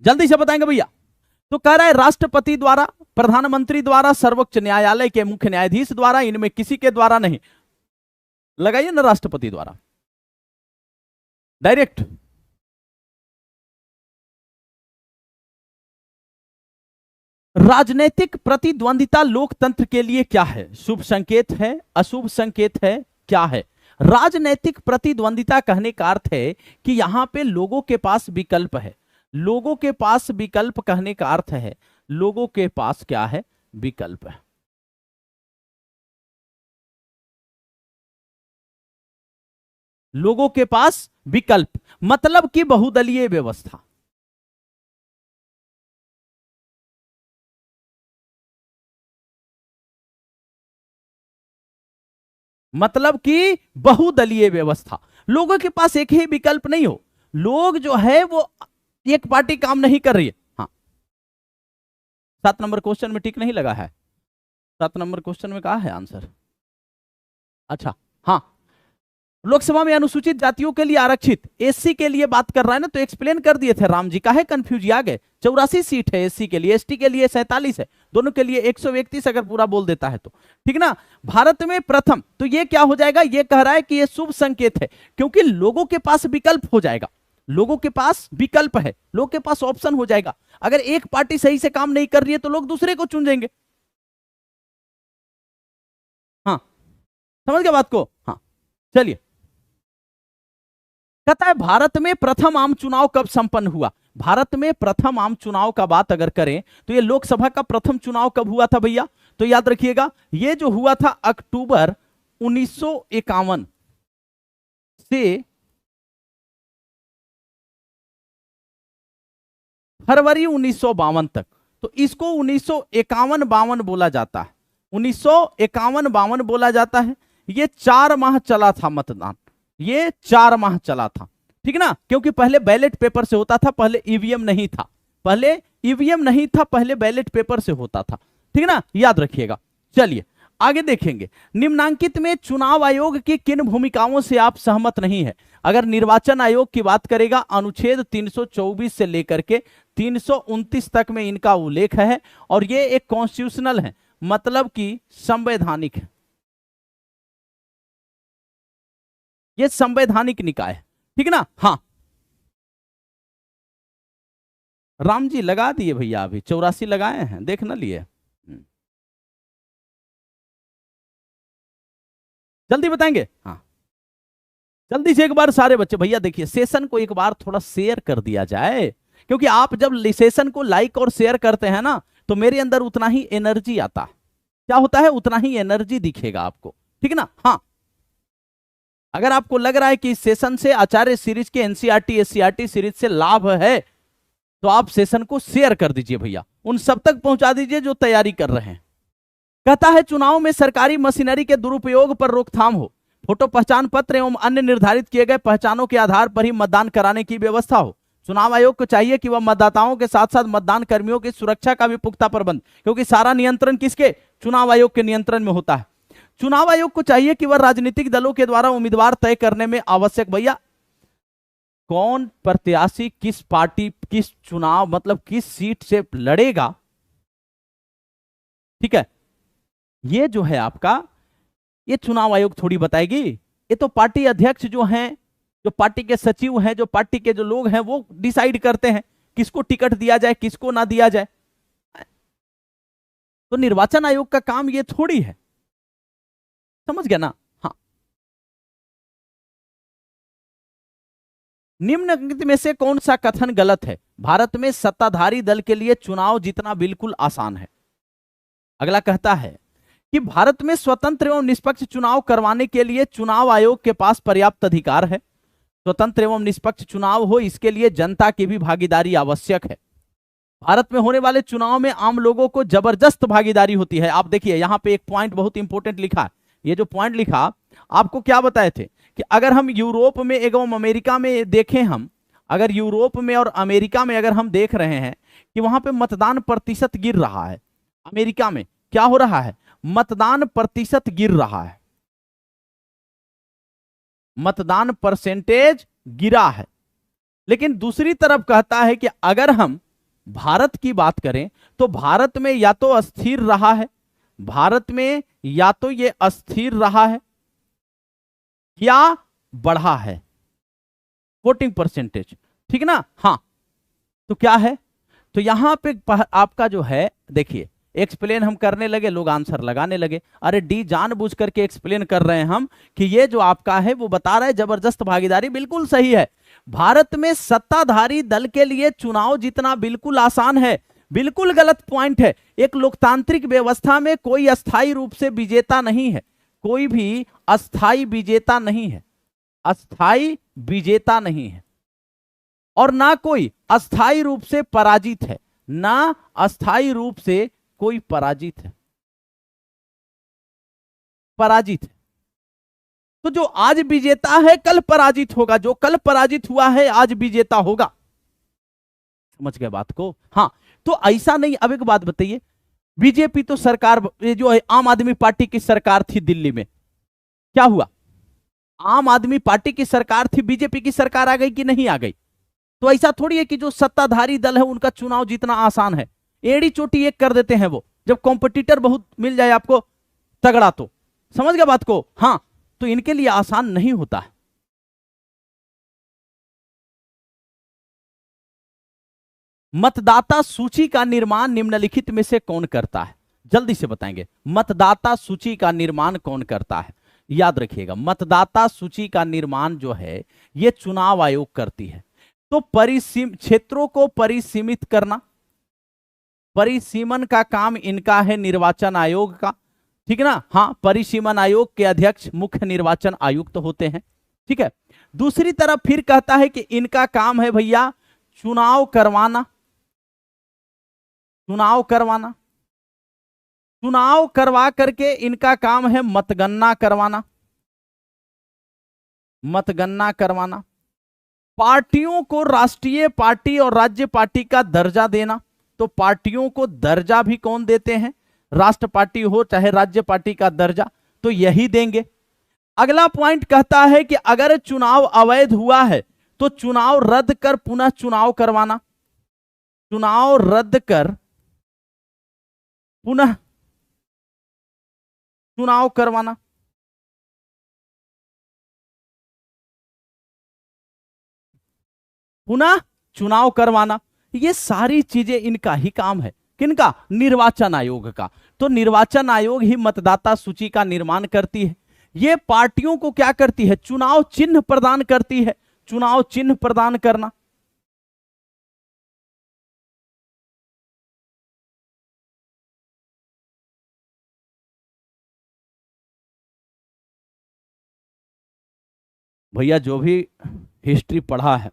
जल्दी से बताएंगे भैया। तो कह रहा है राष्ट्रपति द्वारा, प्रधानमंत्री द्वारा, सर्वोच्च न्यायालय के मुख्य न्यायाधीश द्वारा, इनमें किसी के द्वारा नहीं। लगाइए ना राष्ट्रपति द्वारा डायरेक्ट। राजनीतिक प्रतिद्वंदिता लोकतंत्र के लिए क्या है? शुभ संकेत है, अशुभ संकेत है, क्या है? राजनीतिक प्रतिद्वंदिता कहने का अर्थ है कि यहां पे लोगों के पास विकल्प है। लोगों के पास विकल्प कहने का अर्थ है लोगों के पास क्या है? विकल्प है। लोगों के पास विकल्प मतलब कि बहुदलीय व्यवस्था। मतलब कि बहुदलीय व्यवस्था, लोगों के पास एक ही विकल्प नहीं हो, लोग जो है वो एक पार्टी काम नहीं कर रही है। हाँ, 7 नंबर क्वेश्चन में टिक नहीं लगा है, 7 नंबर क्वेश्चन में कहा है आंसर? अच्छा, हाँ, लोकसभा में अनुसूचित जातियों के लिए आरक्षित, एससी के लिए बात कर रहा है ना, तो एक्सप्लेन कर दिए थे राम जी, काहे कंफ्यूज आ गए? 84 सीट है एससी के लिए, एसटी के लिए 47 है, दोनों के लिए 131 अगर पूरा बोल देता है तो, ठीक ना। भारत में प्रथम, तो ये क्या हो जाएगा? ये कह रहा है कि ये शुभ संकेत है, क्योंकि लोगों के पास विकल्प हो जाएगा, लोगों के पास विकल्प है, लोगों के पास ऑप्शन हो जाएगा। अगर एक पार्टी सही से काम नहीं कर रही है तो लोग दूसरे को चुन जाएंगे। हाँ, समझ गए बात को? हाँ, चलिए, कहता है भारत में प्रथम आम चुनाव कब संपन्न हुआ? भारत में प्रथम आम चुनाव का बात अगर करें तो ये लोकसभा का प्रथम चुनाव कब हुआ था भैया? तो याद रखिएगा, ये जो हुआ था अक्टूबर 1951 से फरवरी 1952 तक, तो इसको 1951-52 बोला जाता है, 1951-52 बोला जाता है। ये 4 माह चला था मतदान, ये 4 माह चला था, ठीक ना, क्योंकि पहले बैलेट पेपर से होता था, पहले ईवीएम नहीं था, पहले ईवीएम नहीं था, पहले बैलेट पेपर से होता था, ठीक ना, याद रखिएगा। चलिए आगे देखेंगे, निम्नांकित में चुनाव आयोग की किन भूमिकाओं से आप सहमत नहीं है? अगर निर्वाचन आयोग की बात करेगा, अनुच्छेद 324 से लेकर के 329 तक में इनका उल्लेख है, और ये एक कॉन्स्टिट्यूशनल है, मतलब कि संवैधानिक है, ये संवैधानिक निकाय है, ठीक ना। हाँ, राम जी लगा दिए भैया, अभी 84 लगाए हैं, देख ना लिए। जल्दी बताएंगे? हाँ, जल्दी से एक बार सारे बच्चे, भैया देखिए सेशन को एक बार थोड़ा शेयर कर दिया जाए, क्योंकि आप जब सेशन को लाइक और शेयर करते हैं ना, तो मेरे अंदर उतना ही एनर्जी आता है, क्या होता है? उतना ही एनर्जी दिखेगा आपको, ठीक ना। हाँ, अगर आपको लग रहा है कि इस सेशन से आचार्य सीरीज के एनसीईआरटी एससीईआरटी सीरीज से लाभ है, तो आप सेशन को शेयर कर दीजिए भैया, उन सब तक पहुंचा दीजिए जो तैयारी कर रहे हैं। कहता है चुनाव में सरकारी मशीनरी के दुरुपयोग पर रोकथाम हो, फोटो पहचान पत्र एवं अन्य निर्धारित किए गए पहचानों के आधार पर ही मतदान कराने की व्यवस्था हो। चुनाव आयोग को चाहिए कि वह मतदाताओं के साथ साथ मतदान कर्मियों की सुरक्षा का भी पुख्ता प्रबंध, क्योंकि सारा नियंत्रण किसके? चुनाव आयोग के नियंत्रण में होता है। चुनाव आयोग को चाहिए कि वह राजनीतिक दलों के द्वारा उम्मीदवार तय करने में आवश्यक, भैया कौन प्रत्याशी किस पार्टी किस चुनाव मतलब किस सीट से लड़ेगा, ठीक है, ये जो है आपका, ये चुनाव आयोग थोड़ी बताएगी, ये तो पार्टी अध्यक्ष जो हैं, जो पार्टी के सचिव हैं, जो पार्टी के जो लोग हैं, वो डिसाइड करते हैं किसको टिकट दिया जाए किसको ना दिया जाए। तो निर्वाचन आयोग का काम ये थोड़ी है, समझ गया ना। हाँ, निम्नलिखित में से कौन सा कथन गलत है? भारत में सत्ताधारी दल के लिए चुनाव जीतना बिल्कुल आसान है। अगला कहता है कि भारत में स्वतंत्र एवं निष्पक्ष चुनाव करवाने के लिए चुनाव आयोग के पास पर्याप्त अधिकार है। स्वतंत्र एवं निष्पक्ष चुनाव हो, इसके लिए जनता की भी भागीदारी आवश्यक है। भारत में होने वाले चुनाव में आम लोगों को जबरदस्त भागीदारी होती है। आप देखिए यहां पे एक पॉइंट बहुत इंपॉर्टेंट लिखा है। ये जो पॉइंट लिखा आपको क्या बताए थे कि अगर हम यूरोप में एवं अमेरिका में देखें, हम अगर यूरोप में और अमेरिका में अगर हम देख रहे हैं कि वहां पे मतदान प्रतिशत गिर रहा है, अमेरिका में क्या हो रहा है? मतदान प्रतिशत गिर रहा है, मतदान परसेंटेज गिरा है। लेकिन दूसरी तरफ कहता है कि अगर हम भारत की बात करें तो भारत में या तो अस्थिर रहा है, भारत में या तो ये अस्थिर रहा है या बढ़ा है वोटिंग परसेंटेज, ठीक ना? हाँ, तो क्या है? तो यहां पे आपका जो है, देखिए एक्सप्लेन हम करने लगे, लोग आंसर लगाने लगे। अरे डी जानबूझ करके एक्सप्लेन कर रहे हैं हम कि ये जो आपका है वो बता रहा है जबरदस्त भागीदारी, बिल्कुल सही है। भारत में सत्ताधारी दल के लिए चुनाव जीतना बिल्कुल आसान है, बिल्कुल गलत पॉइंट है। एक लोकतांत्रिक व्यवस्था में कोई अस्थायी रूप से विजेता नहीं है, कोई भी अस्थायी विजेता नहीं है, अस्थायी विजेता नहीं है, और ना कोई अस्थायी रूप से पराजित है, ना अस्थायी रूप से कोई पराजित है, पराजित है। तो जो आज विजेता है कल पराजित होगा, जो कल पराजित हुआ है आज विजेता होगा। समझ गए बात को? हाँ, तो ऐसा नहीं। अब एक बात बताइए, बीजेपी तो सरकार, ये जो है आम आदमी पार्टी की सरकार थी दिल्ली में, क्या हुआ? आम आदमी पार्टी की सरकार थी, बीजेपी की सरकार आ गई कि नहीं आ गई? तो ऐसा थोड़ी है कि जो सत्ताधारी दल है उनका चुनाव जीतना आसान है। एड़ी चोटी एक कर देते हैं वो, जब कॉम्पिटिटर बहुत मिल जाए आपको तगड़ा, तो समझ गए बात को? हाँ, तो इनके लिए आसान नहीं होता है। मतदाता सूची का निर्माण निम्नलिखित में से कौन करता है? जल्दी से बताएंगे, मतदाता सूची का निर्माण कौन करता है? याद रखिएगा, मतदाता सूची का निर्माण जो है यह चुनाव आयोग करती है। तो क्षेत्रों को परिसीमित करना, परिसीमन का काम इनका है, निर्वाचन आयोग का, ठीक है ना? हाँ, परिसीमन आयोग के अध्यक्ष मुख्य निर्वाचन आयुक्त होते हैं, ठीक है। दूसरी तरफ फिर कहता है कि इनका काम है भैया चुनाव करवाना, चुनाव करवाना, चुनाव करवा करके इनका काम है मतगणना करवाना, मतगणना करवाना, पार्टियों को राष्ट्रीय पार्टी और राज्य पार्टी का दर्जा देना। तो पार्टियों को दर्जा भी कौन देते हैं? राष्ट्र पार्टी हो चाहे राज्य पार्टी का दर्जा तो यही देंगे। अगला पॉइंट कहता है कि अगर चुनाव अवैध हुआ है तो चुनाव रद्द कर पुनः चुनाव करवाना, चुनाव रद्द कर पुनः चुनाव करवाना, पुनः चुनाव करवाना। ये सारी चीजें इनका ही काम है। किनका? निर्वाचन आयोग का। तो निर्वाचन आयोग ही मतदाता सूची का निर्माण करती है। ये पार्टियों को क्या करती है? चुनाव चिन्ह प्रदान करती है, चुनाव चिन्ह प्रदान करना। भैया जो भी हिस्ट्री पढ़ा है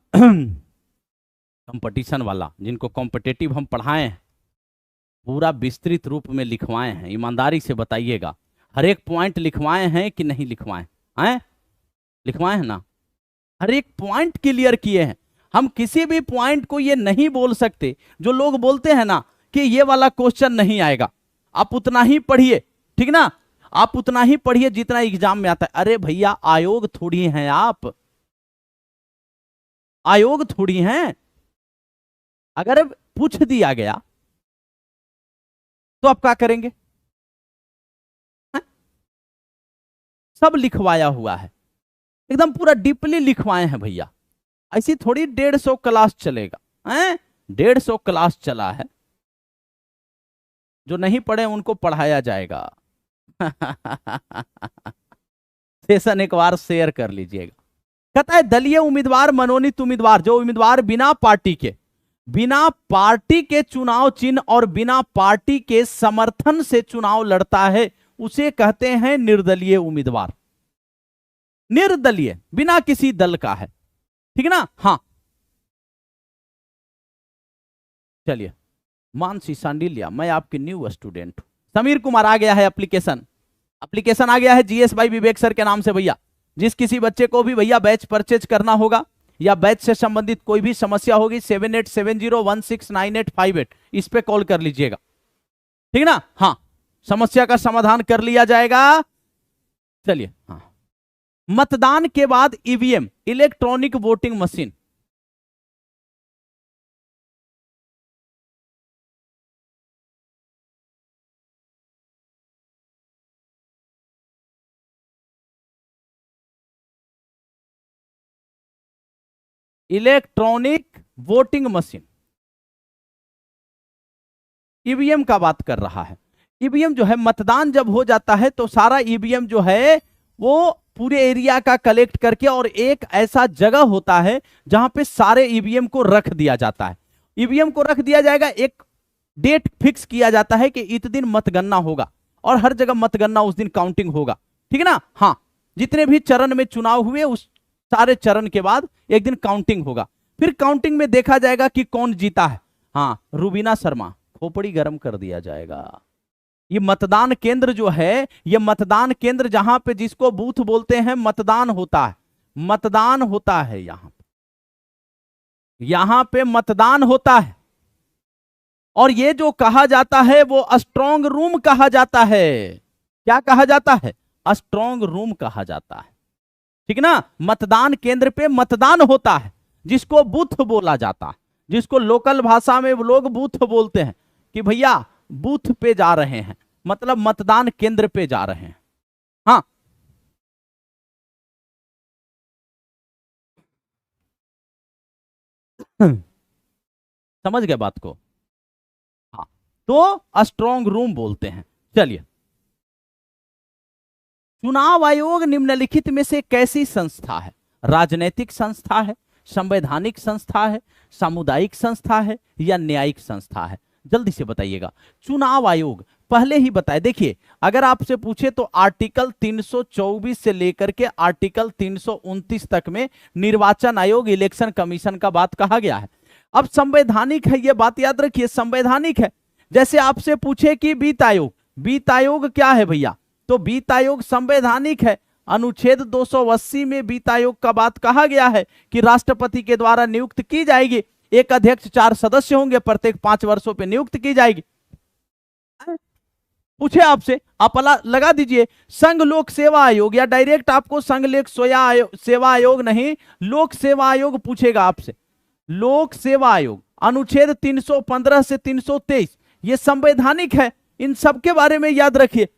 कंपटीशन वाला, जिनको कॉम्पिटेटिव हम पढ़ाए हैं, पूरा विस्तृत रूप में लिखवाए हैं। ईमानदारी से बताइएगा, हर एक पॉइंट लिखवाए हैं कि नहीं लिखवाए हैं? लिखवाए हैं ना? हर एक पॉइंट क्लियर किए हैं। हम किसी भी पॉइंट को ये नहीं बोल सकते, जो लोग बोलते हैं ना कि ये वाला क्वेश्चन नहीं आएगा, आप उतना ही पढ़िए, ठीक ना? आप उतना ही पढ़िए जितना एग्जाम में आता है। अरे भैया आयोग थोड़ी हैं आप, आयोग थोड़ी हैं। अगर पूछ दिया गया तो आप क्या करेंगे? सब लिखवाया हुआ है, एकदम पूरा डीपली लिखवाए हैं भैया। ऐसी थोड़ी 150 क्लास चलेगा, हैं? 150 क्लास चला है, जो नहीं पढ़े उनको पढ़ाया जाएगा। सेशन एक बार शेयर कर लीजिएगा। कहता है दलीय उम्मीदवार, मनोनीत उम्मीदवार, जो उम्मीदवार बिना पार्टी के चुनाव चिन्ह और बिना पार्टी के समर्थन से चुनाव लड़ता है, उसे कहते हैं निर्दलीय उम्मीदवार। निर्दलीय, बिना किसी दल का है, ठीक है ना। हाँ चलिए, मानसी सांडिल्या, मैं आपकी न्यू स्टूडेंट हूं। समीर कुमार आ गया है एप्लीकेशन आ गया है जीएस बाई विवेक सर के नाम से। भैया जिस किसी बच्चे को भी भैया बैच परचेज करना होगा या बैच से संबंधित कोई भी समस्या होगी 7870169858 इस पे कॉल कर लीजिएगा, ठीक है ना। हाँ समस्या का समाधान कर लिया जाएगा। चलिए, हाँ मतदान के बाद EVM, electronic voting machine, electronic voting machine EVM का बात कर रहा है। ईवीएम जो है, मतदान जब हो जाता है तो सारा ईवीएम जो है वो पूरे एरिया का कलेक्ट करके और एक ऐसा जगह होता है जहां पे सारे ईवीएम को रख दिया जाता है। ईवीएम को रख दिया जाएगा, एक डेट फिक्स किया जाता है कि इत दिन मतगणना होगा और हर जगह मतगणना उस दिन काउंटिंग होगा, ठीक है ना। हाँ जितने भी चरण में चुनाव हुए उस सारे चरण के बाद एक दिन काउंटिंग होगा, फिर काउंटिंग में देखा जाएगा कि कौन जीता है। हाँ रूबीना शर्मा, खोपड़ी गर्म कर दिया जाएगा। ये मतदान केंद्र जो है, ये मतदान केंद्र जहां पे जिसको बूथ बोलते हैं, मतदान होता है, मतदान होता है यहां पे मतदान होता है। और ये जो कहा जाता है वो स्ट्रांग रूम कहा जाता है। क्या कहा जाता है? स्ट्रांग रूम कहा जाता है, ठीक है ना। मतदान केंद्र पे मतदान होता है जिसको बूथ बोला जाता है, जिसको लोकल भाषा में लोग बूथ बोलते हैं कि भैया बूथ पे जा रहे हैं, मतलब मतदान केंद्र पे जा रहे हैं। हाँ समझ गए बात को। हाँ तो स्ट्रांग रूम बोलते हैं। चलिए, चुनाव आयोग निम्नलिखित में से कैसी संस्था है? राजनैतिक संस्था है, संवैधानिक संस्था है, सामुदायिक संस्था है या न्यायिक संस्था है? जल्दी से बताइएगा। चुनाव आयोग पहले ही बताए, देखिए अगर आपसे पूछे तो आर्टिकल 324 से लेकर के आर्टिकल 329 तक में निर्वाचन आयोग, इलेक्शन कमीशन का बात कहा गया है। अब संवैधानिक है, ये बात याद रखिए, संवैधानिक है। जैसे आपसे पूछे कि वित्त आयोग, वित्त आयोग क्या है भैया, तो वित्त आयोग संवैधानिक है। अनुच्छेद 280 में वित्त आयोग का बात कहा गया है कि राष्ट्रपति के द्वारा नियुक्त की जाएगी, एक अध्यक्ष 4 सदस्य होंगे, प्रत्येक 5 वर्षों पे नियुक्त की जाएगी। पूछे आपसे, आप लगा दीजिए संघ लोक सेवा आयोग, या डायरेक्ट आपको संघ लोक सेवा आयोग नहीं, लोक सेवा आयोग पूछेगा आपसे। लोक सेवा आयोग अनुच्छेद 315 से 323 ये संवैधानिक है। इन सब के बारे में याद रखिए।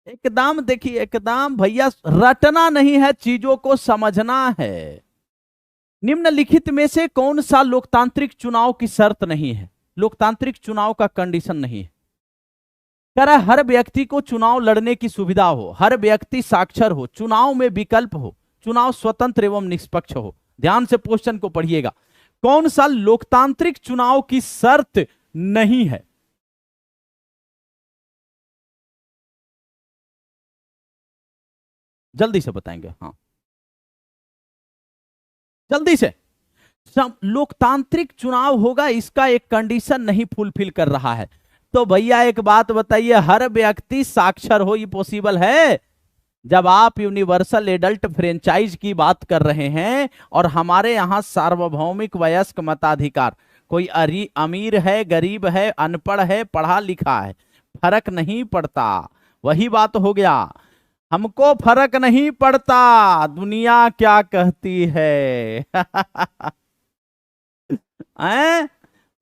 एकदम देखिए, एकदम भैया रटना नहीं है, चीजों को समझना है। निम्नलिखित में से कौन सा लोकतांत्रिक चुनाव की शर्त नहीं है? लोकतांत्रिक चुनाव का कंडीशन नहीं है। कह रहा है हर व्यक्ति को चुनाव लड़ने की सुविधा हो, हर व्यक्ति साक्षर हो, चुनाव में विकल्प हो, चुनाव स्वतंत्र एवं निष्पक्ष हो। ध्यान से क्वेश्चन को पढ़िएगा। कौन सा लोकतांत्रिक चुनाव की शर्त नहीं है? जल्दी से बताएंगे। हाँ जल्दी से। लोकतांत्रिक चुनाव होगा, इसका एक कंडीशन नहीं फुलफिल कर रहा है। तो भैया एक बात बताइए, हर व्यक्ति साक्षर हो, ये पॉसिबल है? जब आप यूनिवर्सल एडल्ट फ्रेंचाइज की बात कर रहे हैं और हमारे यहां सार्वभौमिक वयस्क मताधिकार, कोई अमीर है, गरीब है, अनपढ़ है, पढ़ा लिखा है, फर्क नहीं पड़ता। वही बात हो गया, हमको फर्क नहीं पड़ता दुनिया क्या कहती है।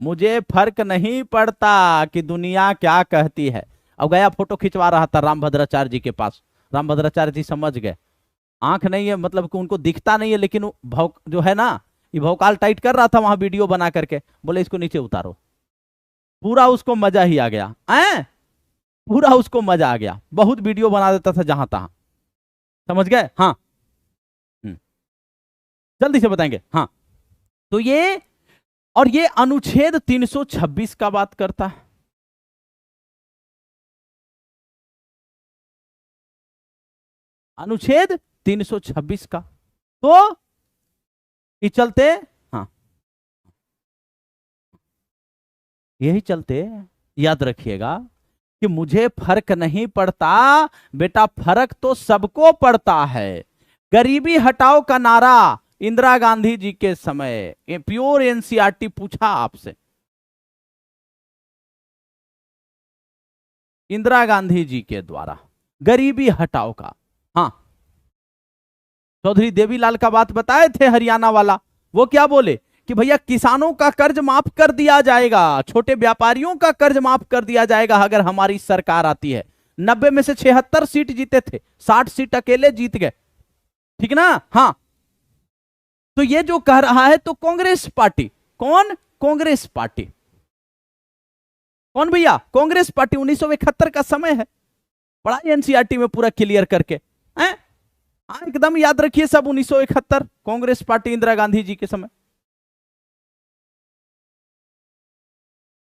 मुझे फर्क नहीं पड़ता कि दुनिया क्या कहती है। अब गया फोटो खिंचवा रहा था रामभद्राचार्य जी के पास, रामभद्राचार्य जी समझ गए, आंख नहीं है, मतलब कि उनको दिखता नहीं है, लेकिन जो है ना, ये भौकाल टाइट कर रहा था वहां वीडियो बना करके, बोले इसको नीचे उतारो। पूरा उसको मजा ही आ गया, पूरा उसको मजा आ गया। बहुत वीडियो बना देता था जहां तहां। समझ गए? हाँ। हम्म, जल्दी से बताएंगे। हाँ, तो ये, और ये अनुच्छेद 326 का बात करता है। अनुच्छेद 326 का, तो इस चलते, हाँ, यही चलते याद रखिएगा कि मुझे फर्क नहीं पड़ता, बेटा फर्क तो सबको पड़ता है। गरीबी हटाओ का नारा इंदिरा गांधी जी के समय, ये प्योर एनसीईआरटी पूछा आपसे, इंदिरा गांधी जी के द्वारा गरीबी हटाओ का। हाँ, चौधरी देवीलाल का बात बताए थे हरियाणा वाला, वो क्या बोले कि भैया किसानों का कर्ज माफ कर दिया जाएगा, छोटे व्यापारियों का कर्ज माफ कर दिया जाएगा अगर हमारी सरकार आती है। 90 में से 76 सीट जीते थे, 60 सीट अकेले जीत गए, ठीक ना? हाँ, तो ये जो कह रहा है तो कांग्रेस पार्टी, कौन? कांग्रेस पार्टी, कौन भैया? कांग्रेस पार्टी। 1971 का समय है, पढ़ा एनसीईआरटी में पूरा क्लियर करके हैं? हाँ, एकदम याद रखिए सब। 1971 कांग्रेस पार्टी, इंदिरा गांधी जी के समय।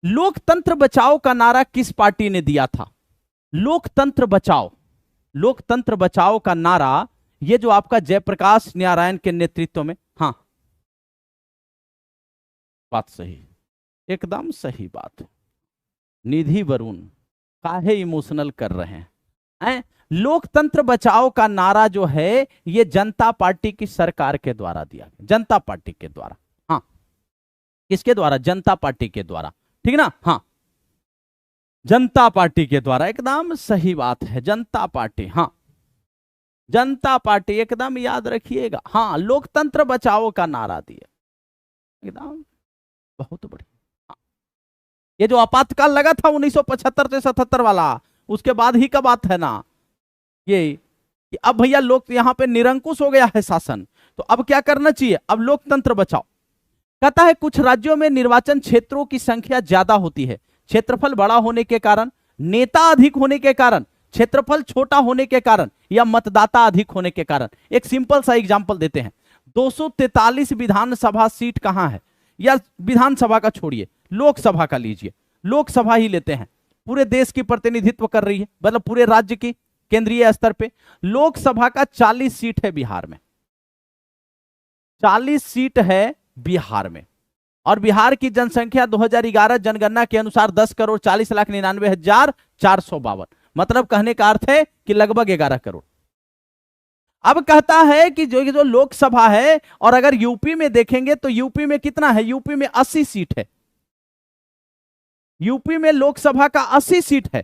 लोकतंत्र बचाओ का नारा किस पार्टी ने दिया था? लोकतंत्र बचाओ, लोकतंत्र बचाओ का नारा ये जो आपका जयप्रकाश नारायण के नेतृत्व में। हाँ, बात सही, एकदम सही बात। निधि वरुण काहे इमोशनल कर रहे हैं? लोकतंत्र बचाओ का नारा जो है ये जनता पार्टी की सरकार के द्वारा दिया गया, जनता पार्टी के द्वारा। हाँ, किसके द्वारा? जनता पार्टी के द्वारा, ठीक ना? हाँ, जनता पार्टी के द्वारा, एकदम सही बात है, जनता पार्टी। हाँ, जनता पार्टी, एकदम याद रखिएगा। हाँ, लोकतंत्र बचाओ का नारा दिया, एकदम बहुत बढ़िया। ये जो आपातकाल लगा था 1975 से 77 वाला, उसके बाद ही का बात है ना ये, कि अब भैया लोग यहाँ पे निरंकुश हो गया है शासन, तो अब क्या करना चाहिए? अब लोकतंत्र बचाओ। कहता है कुछ राज्यों में निर्वाचन क्षेत्रों की संख्या ज्यादा होती है, क्षेत्रफल बड़ा होने के कारण, नेता अधिक होने के कारण, क्षेत्रफल छोटा होने के कारण, या मतदाता अधिक होने के कारण। एक सिंपल सा एग्जांपल देते हैं। 243 विधानसभा सीट कहां है? या विधानसभा का छोड़िए, लोकसभा का लीजिए, लोकसभा ही लेते हैं, पूरे देश की प्रतिनिधित्व कर रही है, मतलब पूरे राज्य की, केंद्रीय स्तर पे। लोकसभा का 40 सीट है बिहार में, 40 सीट है बिहार में, और बिहार की जनसंख्या 2011 जनगणना के अनुसार 10,40,99,452, मतलब कहने का अर्थ है कि लगभग 11 करोड़। अब कहता है कि जो लोकसभा है, और अगर यूपी में देखेंगे तो यूपी में कितना है? यूपी में 80 सीट है, यूपी में लोकसभा का 80 सीट है।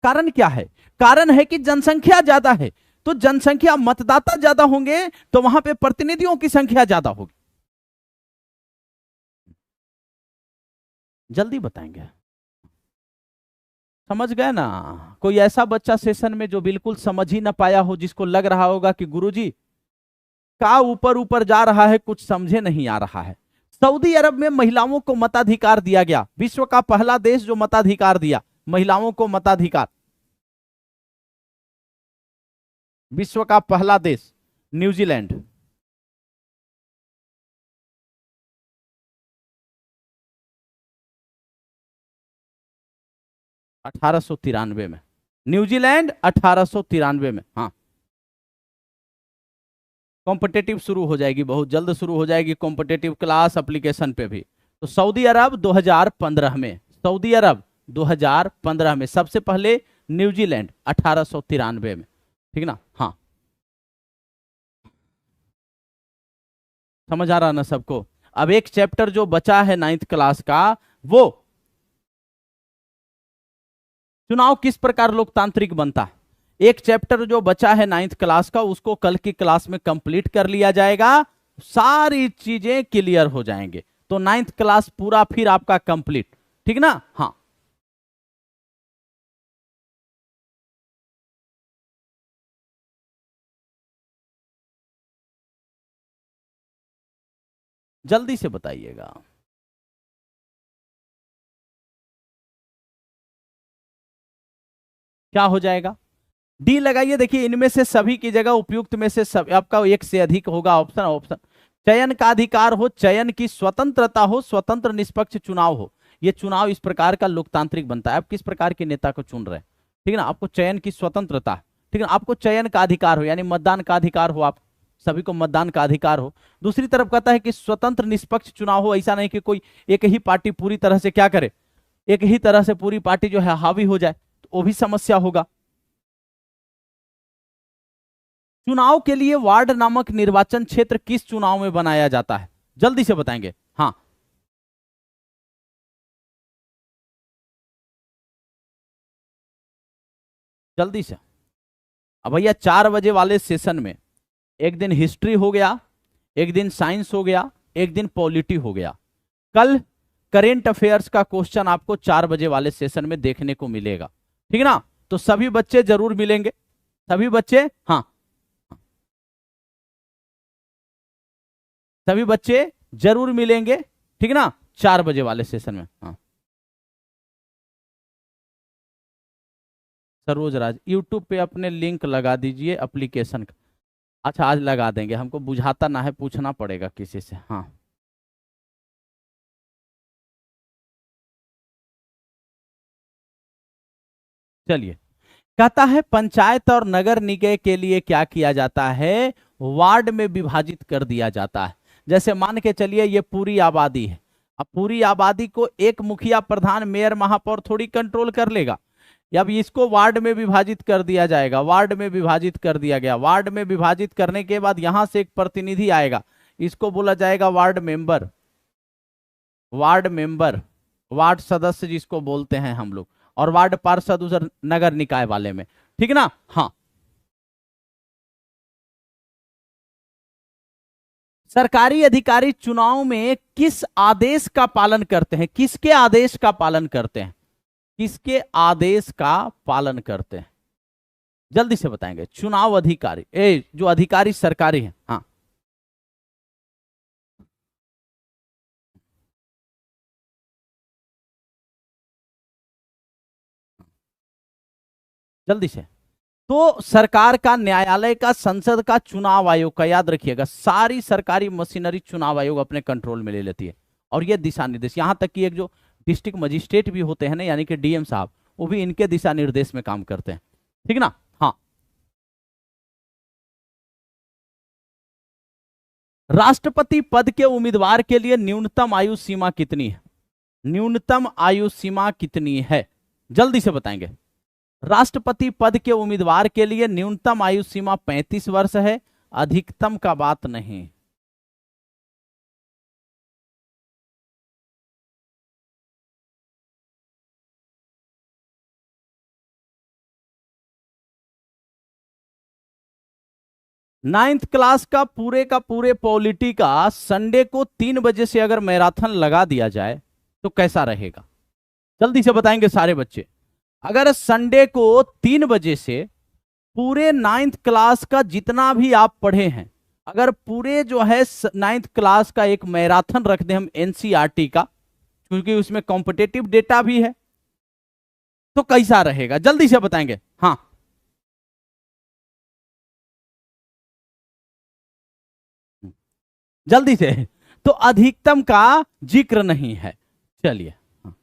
कारण क्या है? कारण है कि जनसंख्या ज्यादा है, तो जनसंख्या, मतदाता ज्यादा होंगे तो वहां पे प्रतिनिधियों की संख्या ज्यादा होगी। जल्दी बताएंगे, समझ गए ना? कोई ऐसा बच्चा सेशन में जो बिल्कुल समझ ही ना पाया हो, जिसको लग रहा होगा कि गुरुजी का ऊपर ऊपर जा रहा है, कुछ समझे नहीं आ रहा है। सऊदी अरब में महिलाओं को मताधिकार दिया गया, विश्व का पहला देश जो मताधिकार दिया, महिलाओं को मताधिकार, विश्व का पहला देश न्यूजीलैंड। अठारह में, न्यूजीलैंड 1893 में। हाँ, कॉम्पिटेटिव शुरू हो जाएगी, बहुत जल्द शुरू हो जाएगी कॉम्पिटेटिव क्लास एप्लीकेशन पे भी। तो सऊदी अरब 2015 में, सऊदी अरब 2015 में, सबसे पहले न्यूजीलैंड 1893 में, ठीक ना? हाँ, समझ आ रहा ना सबको? अब एक चैप्टर जो बचा है 9th क्लास का, वो चुनाव किस प्रकार लोकतांत्रिक बनता है। एक चैप्टर जो बचा है 9th क्लास का, उसको कल की क्लास में कंप्लीट कर लिया जाएगा, सारी चीजें क्लियर हो जाएंगे, तो 9th क्लास पूरा फिर आपका कंप्लीट, ठीक ना? हाँ, जल्दी से बताइएगा। क्या हो जाएगा? डी लगाइए। देखिए इनमें से सभी की जगह उपयुक्त में से सब आपका एक से अधिक होगा ऑप्शन। ऑप्शन चयन का अधिकार हो, चयन की स्वतंत्रता हो, स्वतंत्र निष्पक्ष चुनाव हो। ये चुनाव इस प्रकार का लोकतांत्रिक बनता है। आप किस प्रकार के नेता को चुन रहे हैं, ठीक है ना। आपको चयन की स्वतंत्रता, ठीक है ना, आपको चयन का अधिकार हो, यानी मतदान का अधिकार हो, आप सभी को मतदान का अधिकार हो। दूसरी तरफ कहता है कि स्वतंत्र निष्पक्ष चुनाव हो, ऐसा नहीं कि कोई एक ही पार्टी पूरी तरह से क्या करे, एक ही तरह से पूरी पार्टी जो है हावी हो जाए, तो वो भी समस्या होगा। चुनाव के लिए वार्ड नामक निर्वाचन क्षेत्र किस चुनाव में बनाया जाता है, जल्दी से बताएंगे। हाँ, जल्दी से। अब भैया 4 बजे वाले सेशन में एक दिन हिस्ट्री हो गया, एक दिन साइंस हो गया, एक दिन पॉलिटी हो गया। कल करेंट अफेयर्स का क्वेश्चन आपको 4 बजे वाले सेशन में देखने को मिलेगा, ठीक है ना। तो सभी बच्चे जरूर मिलेंगे, सभी बच्चे, हाँ, सभी बच्चे जरूर मिलेंगे, ठीक है ना, 4 बजे वाले सेशन में। हाँ, सरोज राज यूट्यूब पे अपने लिंक लगा दीजिए एप्लीकेशन का। अच्छा, आज लगा देंगे, हमको बुझाता ना है, पूछना पड़ेगा किसी से। हाँ, चलिए। कहता है पंचायत और नगर निगम के लिए क्या किया जाता है, वार्ड में विभाजित कर दिया जाता है। जैसे मान के चलिए ये पूरी आबादी है, अब पूरी आबादी को एक मुखिया, प्रधान, मेयर, महापौर थोड़ी कंट्रोल कर लेगा। अब इसको वार्ड में विभाजित कर दिया जाएगा, वार्ड में विभाजित कर दिया गया। वार्ड में विभाजित करने के बाद यहां से एक प्रतिनिधि आएगा, इसको बोला जाएगा ward member. Ward member, ward सदस्य जिसको बोलते हैं हम लोग, और वार्ड पार्षद उधर नगर निकाय वाले में, ठीक है ना। हाँ, सरकारी अधिकारी चुनाव में किस आदेश का पालन करते हैं, किसके आदेश का पालन करते हैं, किसके आदेश का पालन करते हैं, जल्दी से बताएंगे। चुनाव अधिकारी, जो अधिकारी सरकारी है, हाँ, जल्दी से। तो सरकार का, न्यायालय का, संसद का, चुनाव आयोग का, याद रखिएगा सारी सरकारी मशीनरी चुनाव आयोग अपने कंट्रोल में ले लेती है। और ये दिशा निर्देश, यहां तक कि एक जो डिस्ट्रिक्ट मजिस्ट्रेट भी होते हैं ना, यानी कि डीएम साहब, वो भी इनके दिशा निर्देश में काम करते हैं, ठीक है ना। हाँ, राष्ट्रपति पद के उम्मीदवार के लिए न्यूनतम आयु सीमा कितनी है, न्यूनतम आयु सीमा कितनी है, जल्दी से बताएंगे। राष्ट्रपति पद के उम्मीदवार के लिए न्यूनतम आयु सीमा 35 वर्ष है, अधिकतम का बात नहीं। नाइन्थ क्लास का पूरे पॉलिटी का संडे को 3 बजे से अगर मैराथन लगा दिया जाए तो कैसा रहेगा, जल्दी से बताएंगे सारे बच्चे। अगर संडे को 3 बजे से पूरे नाइन्थ क्लास का जितना भी आप पढ़े हैं, अगर पूरे जो है नाइन्थ क्लास का एक मैराथन रख दें हम एनसीईआरटी का, क्योंकि उसमें कॉम्पिटेटिव डेटा भी है, तो कैसा रहेगा, जल्दी से बताएंगे। हाँ, जल्दी से। तो अधिकतम का जिक्र नहीं है। चलिए, हाँ।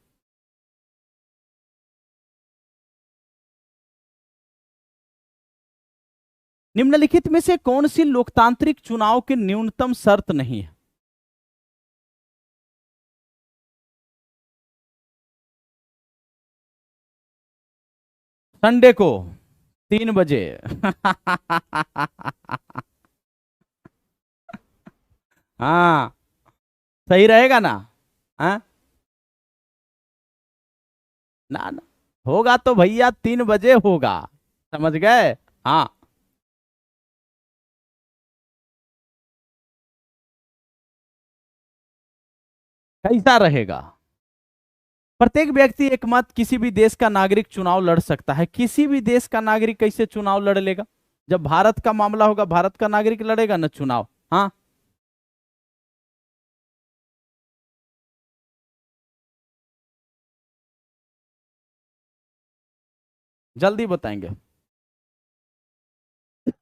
निम्नलिखित में से कौन सी लोकतांत्रिक चुनाव की न्यूनतम शर्त नहीं है, संडे को 3 बजे। हाँ, सही रहेगा ना। हाँ, ना होगा तो भैया 3 बजे होगा, समझ गए। हाँ, कैसा रहेगा। प्रत्येक व्यक्ति एक मत, किसी भी देश का नागरिक चुनाव लड़ सकता है। किसी भी देश का नागरिक कैसे चुनाव लड़ लेगा, जब भारत का मामला होगा भारत का नागरिक लड़ेगा ना चुनाव। हाँ, जल्दी बताएंगे।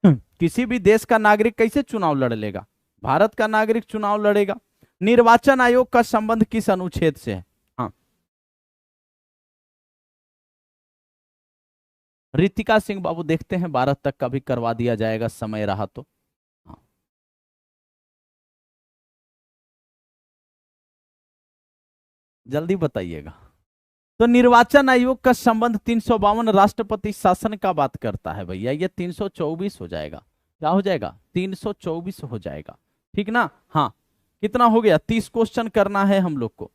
किसी भी देश का नागरिक कैसे चुनाव लड़ लेगा? भारत का नागरिक चुनाव लड़ेगा। निर्वाचन आयोग का संबंध किस अनुच्छेद से है? हाँ, रितिका सिंह बाबू देखते हैं 12 तक का भी करवा दिया जाएगा, समय रहा तो। हाँ, जल्दी बताइएगा। तो निर्वाचन आयोग का संबंध 352 राष्ट्रपति शासन का बात करता है भैया, ये 324 हो जाएगा। क्या हो जाएगा? 324 हो जाएगा, ठीक ना? हाँ, कितना हो गया? 30 क्वेश्चन करना है हम लोग को।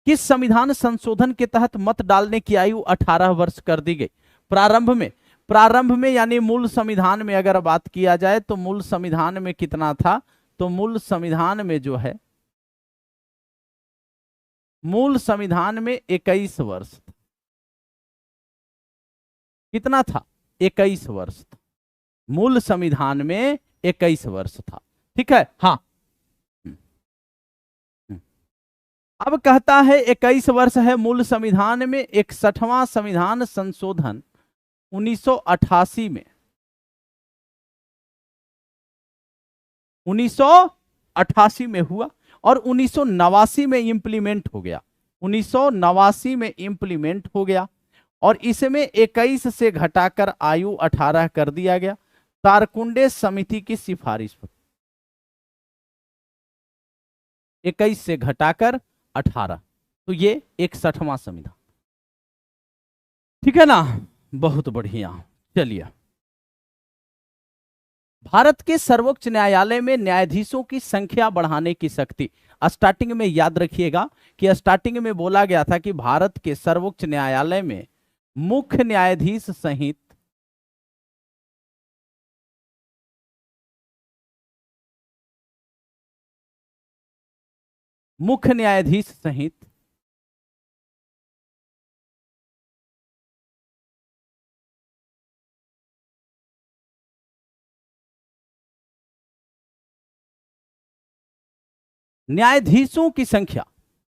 किस संविधान संशोधन के तहत मत डालने की आयु 18 वर्ष कर दी गई? प्रारंभ में यानी मूल संविधान में अगर बात किया जाए तो मूल संविधान में कितना था? तो मूल संविधान में जो है, मूल संविधान में 21 वर्ष था। कितना था? 21 वर्ष था। मूल संविधान में 21 वर्ष था, ठीक है। हाँ, अब कहता है 21 वर्ष है मूल संविधान में। 61वां संविधान संशोधन 1988 में, 1988 में हुआ और 1989 में इंप्लीमेंट हो गया। 1989 में इंप्लीमेंट हो गया और इसमें 21 से घटाकर आयु 18 कर दिया गया, तारकुंडे समिति की सिफारिश पर। 21 से घटाकर 18, तो ये 61वां संविधान, ठीक है ना? बहुत बढ़िया। चलिए, भारत के सर्वोच्च न्यायालय में न्यायाधीशों की संख्या बढ़ाने की शक्ति, स्टार्टिंग में याद रखिएगा कि स्टार्टिंग में बोला गया था कि भारत के सर्वोच्च न्यायालय में मुख्य न्यायाधीश सहित न्यायाधीशों की संख्या,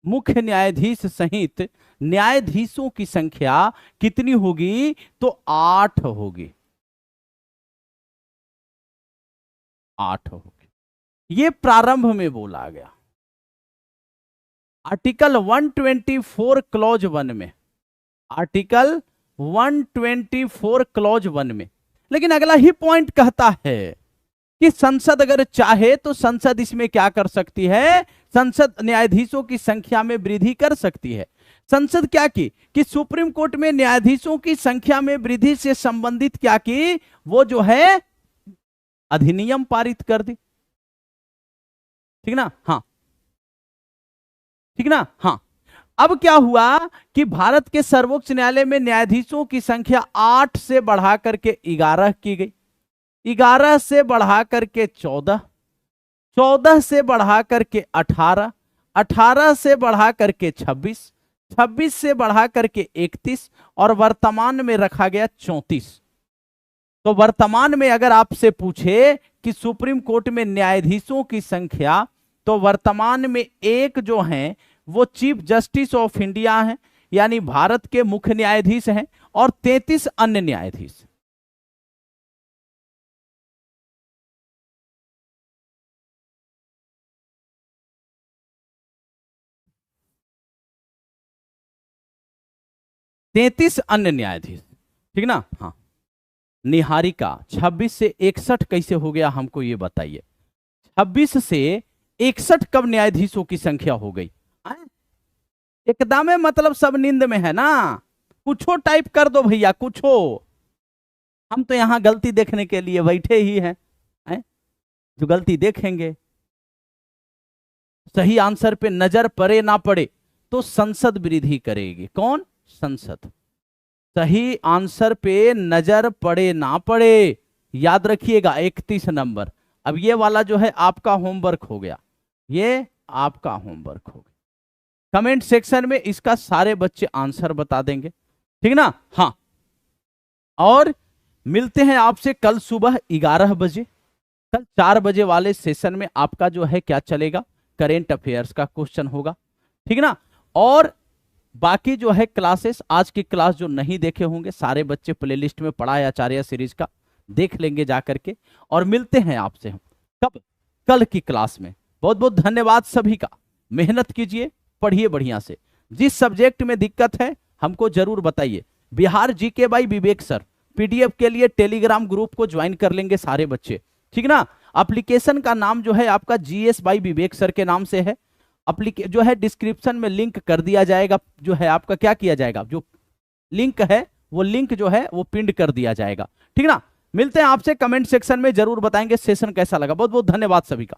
मुख्य न्यायाधीश सहित न्यायाधीशों की संख्या कितनी होगी? तो 8 होगी, 8 होगी। ये प्रारंभ में बोला गया आर्टिकल 124 क्लॉज 1 में, आर्टिकल 124 क्लॉज 1 में। लेकिन अगला ही पॉइंट कहता है कि संसद अगर चाहे तो संसद इसमें क्या कर सकती है? संसद न्यायाधीशों की संख्या में वृद्धि कर सकती है। संसद क्या की कि सुप्रीम कोर्ट में न्यायाधीशों की संख्या में वृद्धि से संबंधित क्या की? वो जो है अधिनियम पारित कर दी, ठीक ना? हाँ, ठीक ना? हाँ। अब क्या हुआ कि भारत के सर्वोच्च न्यायालय में न्यायाधीशों की संख्या 8 से बढ़ा करके 11 की गई, 11 से बढ़ा करके 14, 14 से बढ़ा करके 18, 18 से बढ़ा करके 26, 26 से बढ़ा करके 31 और वर्तमान में रखा गया 34। तो वर्तमान में अगर आपसे पूछे कि सुप्रीम कोर्ट में न्यायाधीशों की संख्या, तो वर्तमान में एक जो हैं वो चीफ जस्टिस ऑफ इंडिया हैं, यानी भारत के मुख्य न्यायाधीश हैं, और 33 अन्य न्यायाधीश। तैतीस अन्य न्यायाधीश, ठीक ना? हाँ। निहारिका 26 से 61 कैसे हो गया, हमको ये बताइए। 26 से 61 कब न्यायाधीशों की संख्या हो गई? एकदम मतलब सब नींद में है ना? कुछो टाइप कर दो भैया, कुछो। हम तो यहां गलती देखने के लिए बैठे ही हैं, जो गलती देखेंगे। सही आंसर पे नजर पड़े ना पड़े तो संसद वृद्धि करेगी। कौन? संसद। सही आंसर पे नजर पड़े ना पड़े, याद रखिएगा 31 नंबर। अब ये वाला जो है आपका होमवर्क हो गया, ये आपका होमवर्क हो गया। कमेंट सेक्शन में इसका सारे बच्चे आंसर बता देंगे, ठीक ना? हाँ। और मिलते हैं आपसे कल सुबह 11 बजे। कल 4 बजे वाले सेशन में आपका जो है क्या चलेगा? करेंट अफेयर्स का क्वेश्चन होगा, ठीक ना? और बाकी जो है क्लासेस, आज की क्लास जो नहीं देखे होंगे सारे बच्चे प्लेलिस्ट में पढ़ा है आचार्य सीरीज का, देख लेंगे जा करके, और मिलते हैं आपसे हम कब, कल की क्लास में। बहुत बहुत धन्यवाद सभी का। मेहनत कीजिए, पढ़िए बढ़िया से। जिस सब्जेक्ट में दिक्कत है हमको जरूर बताइए। Bihar GK by Vivek sir PDF के लिए टेलीग्राम ग्रुप को ज्वाइन कर लेंगे सारे बच्चे, ठीक ना। एप्लीकेशन का नाम जो है आपका जीएस बाई विवेक सर के नाम से है। जो है डिस्क्रिप्शन में लिंक कर दिया जाएगा, जो है आपका क्या किया जाएगा, जो लिंक है वो लिंक जो है वो पिन कर दिया जाएगा, ठीक ना। मिलते हैं आपसे, कमेंट सेक्शन में जरूर बताएंगे सेशन कैसा लगा। बहुत बहुत धन्यवाद सभी का।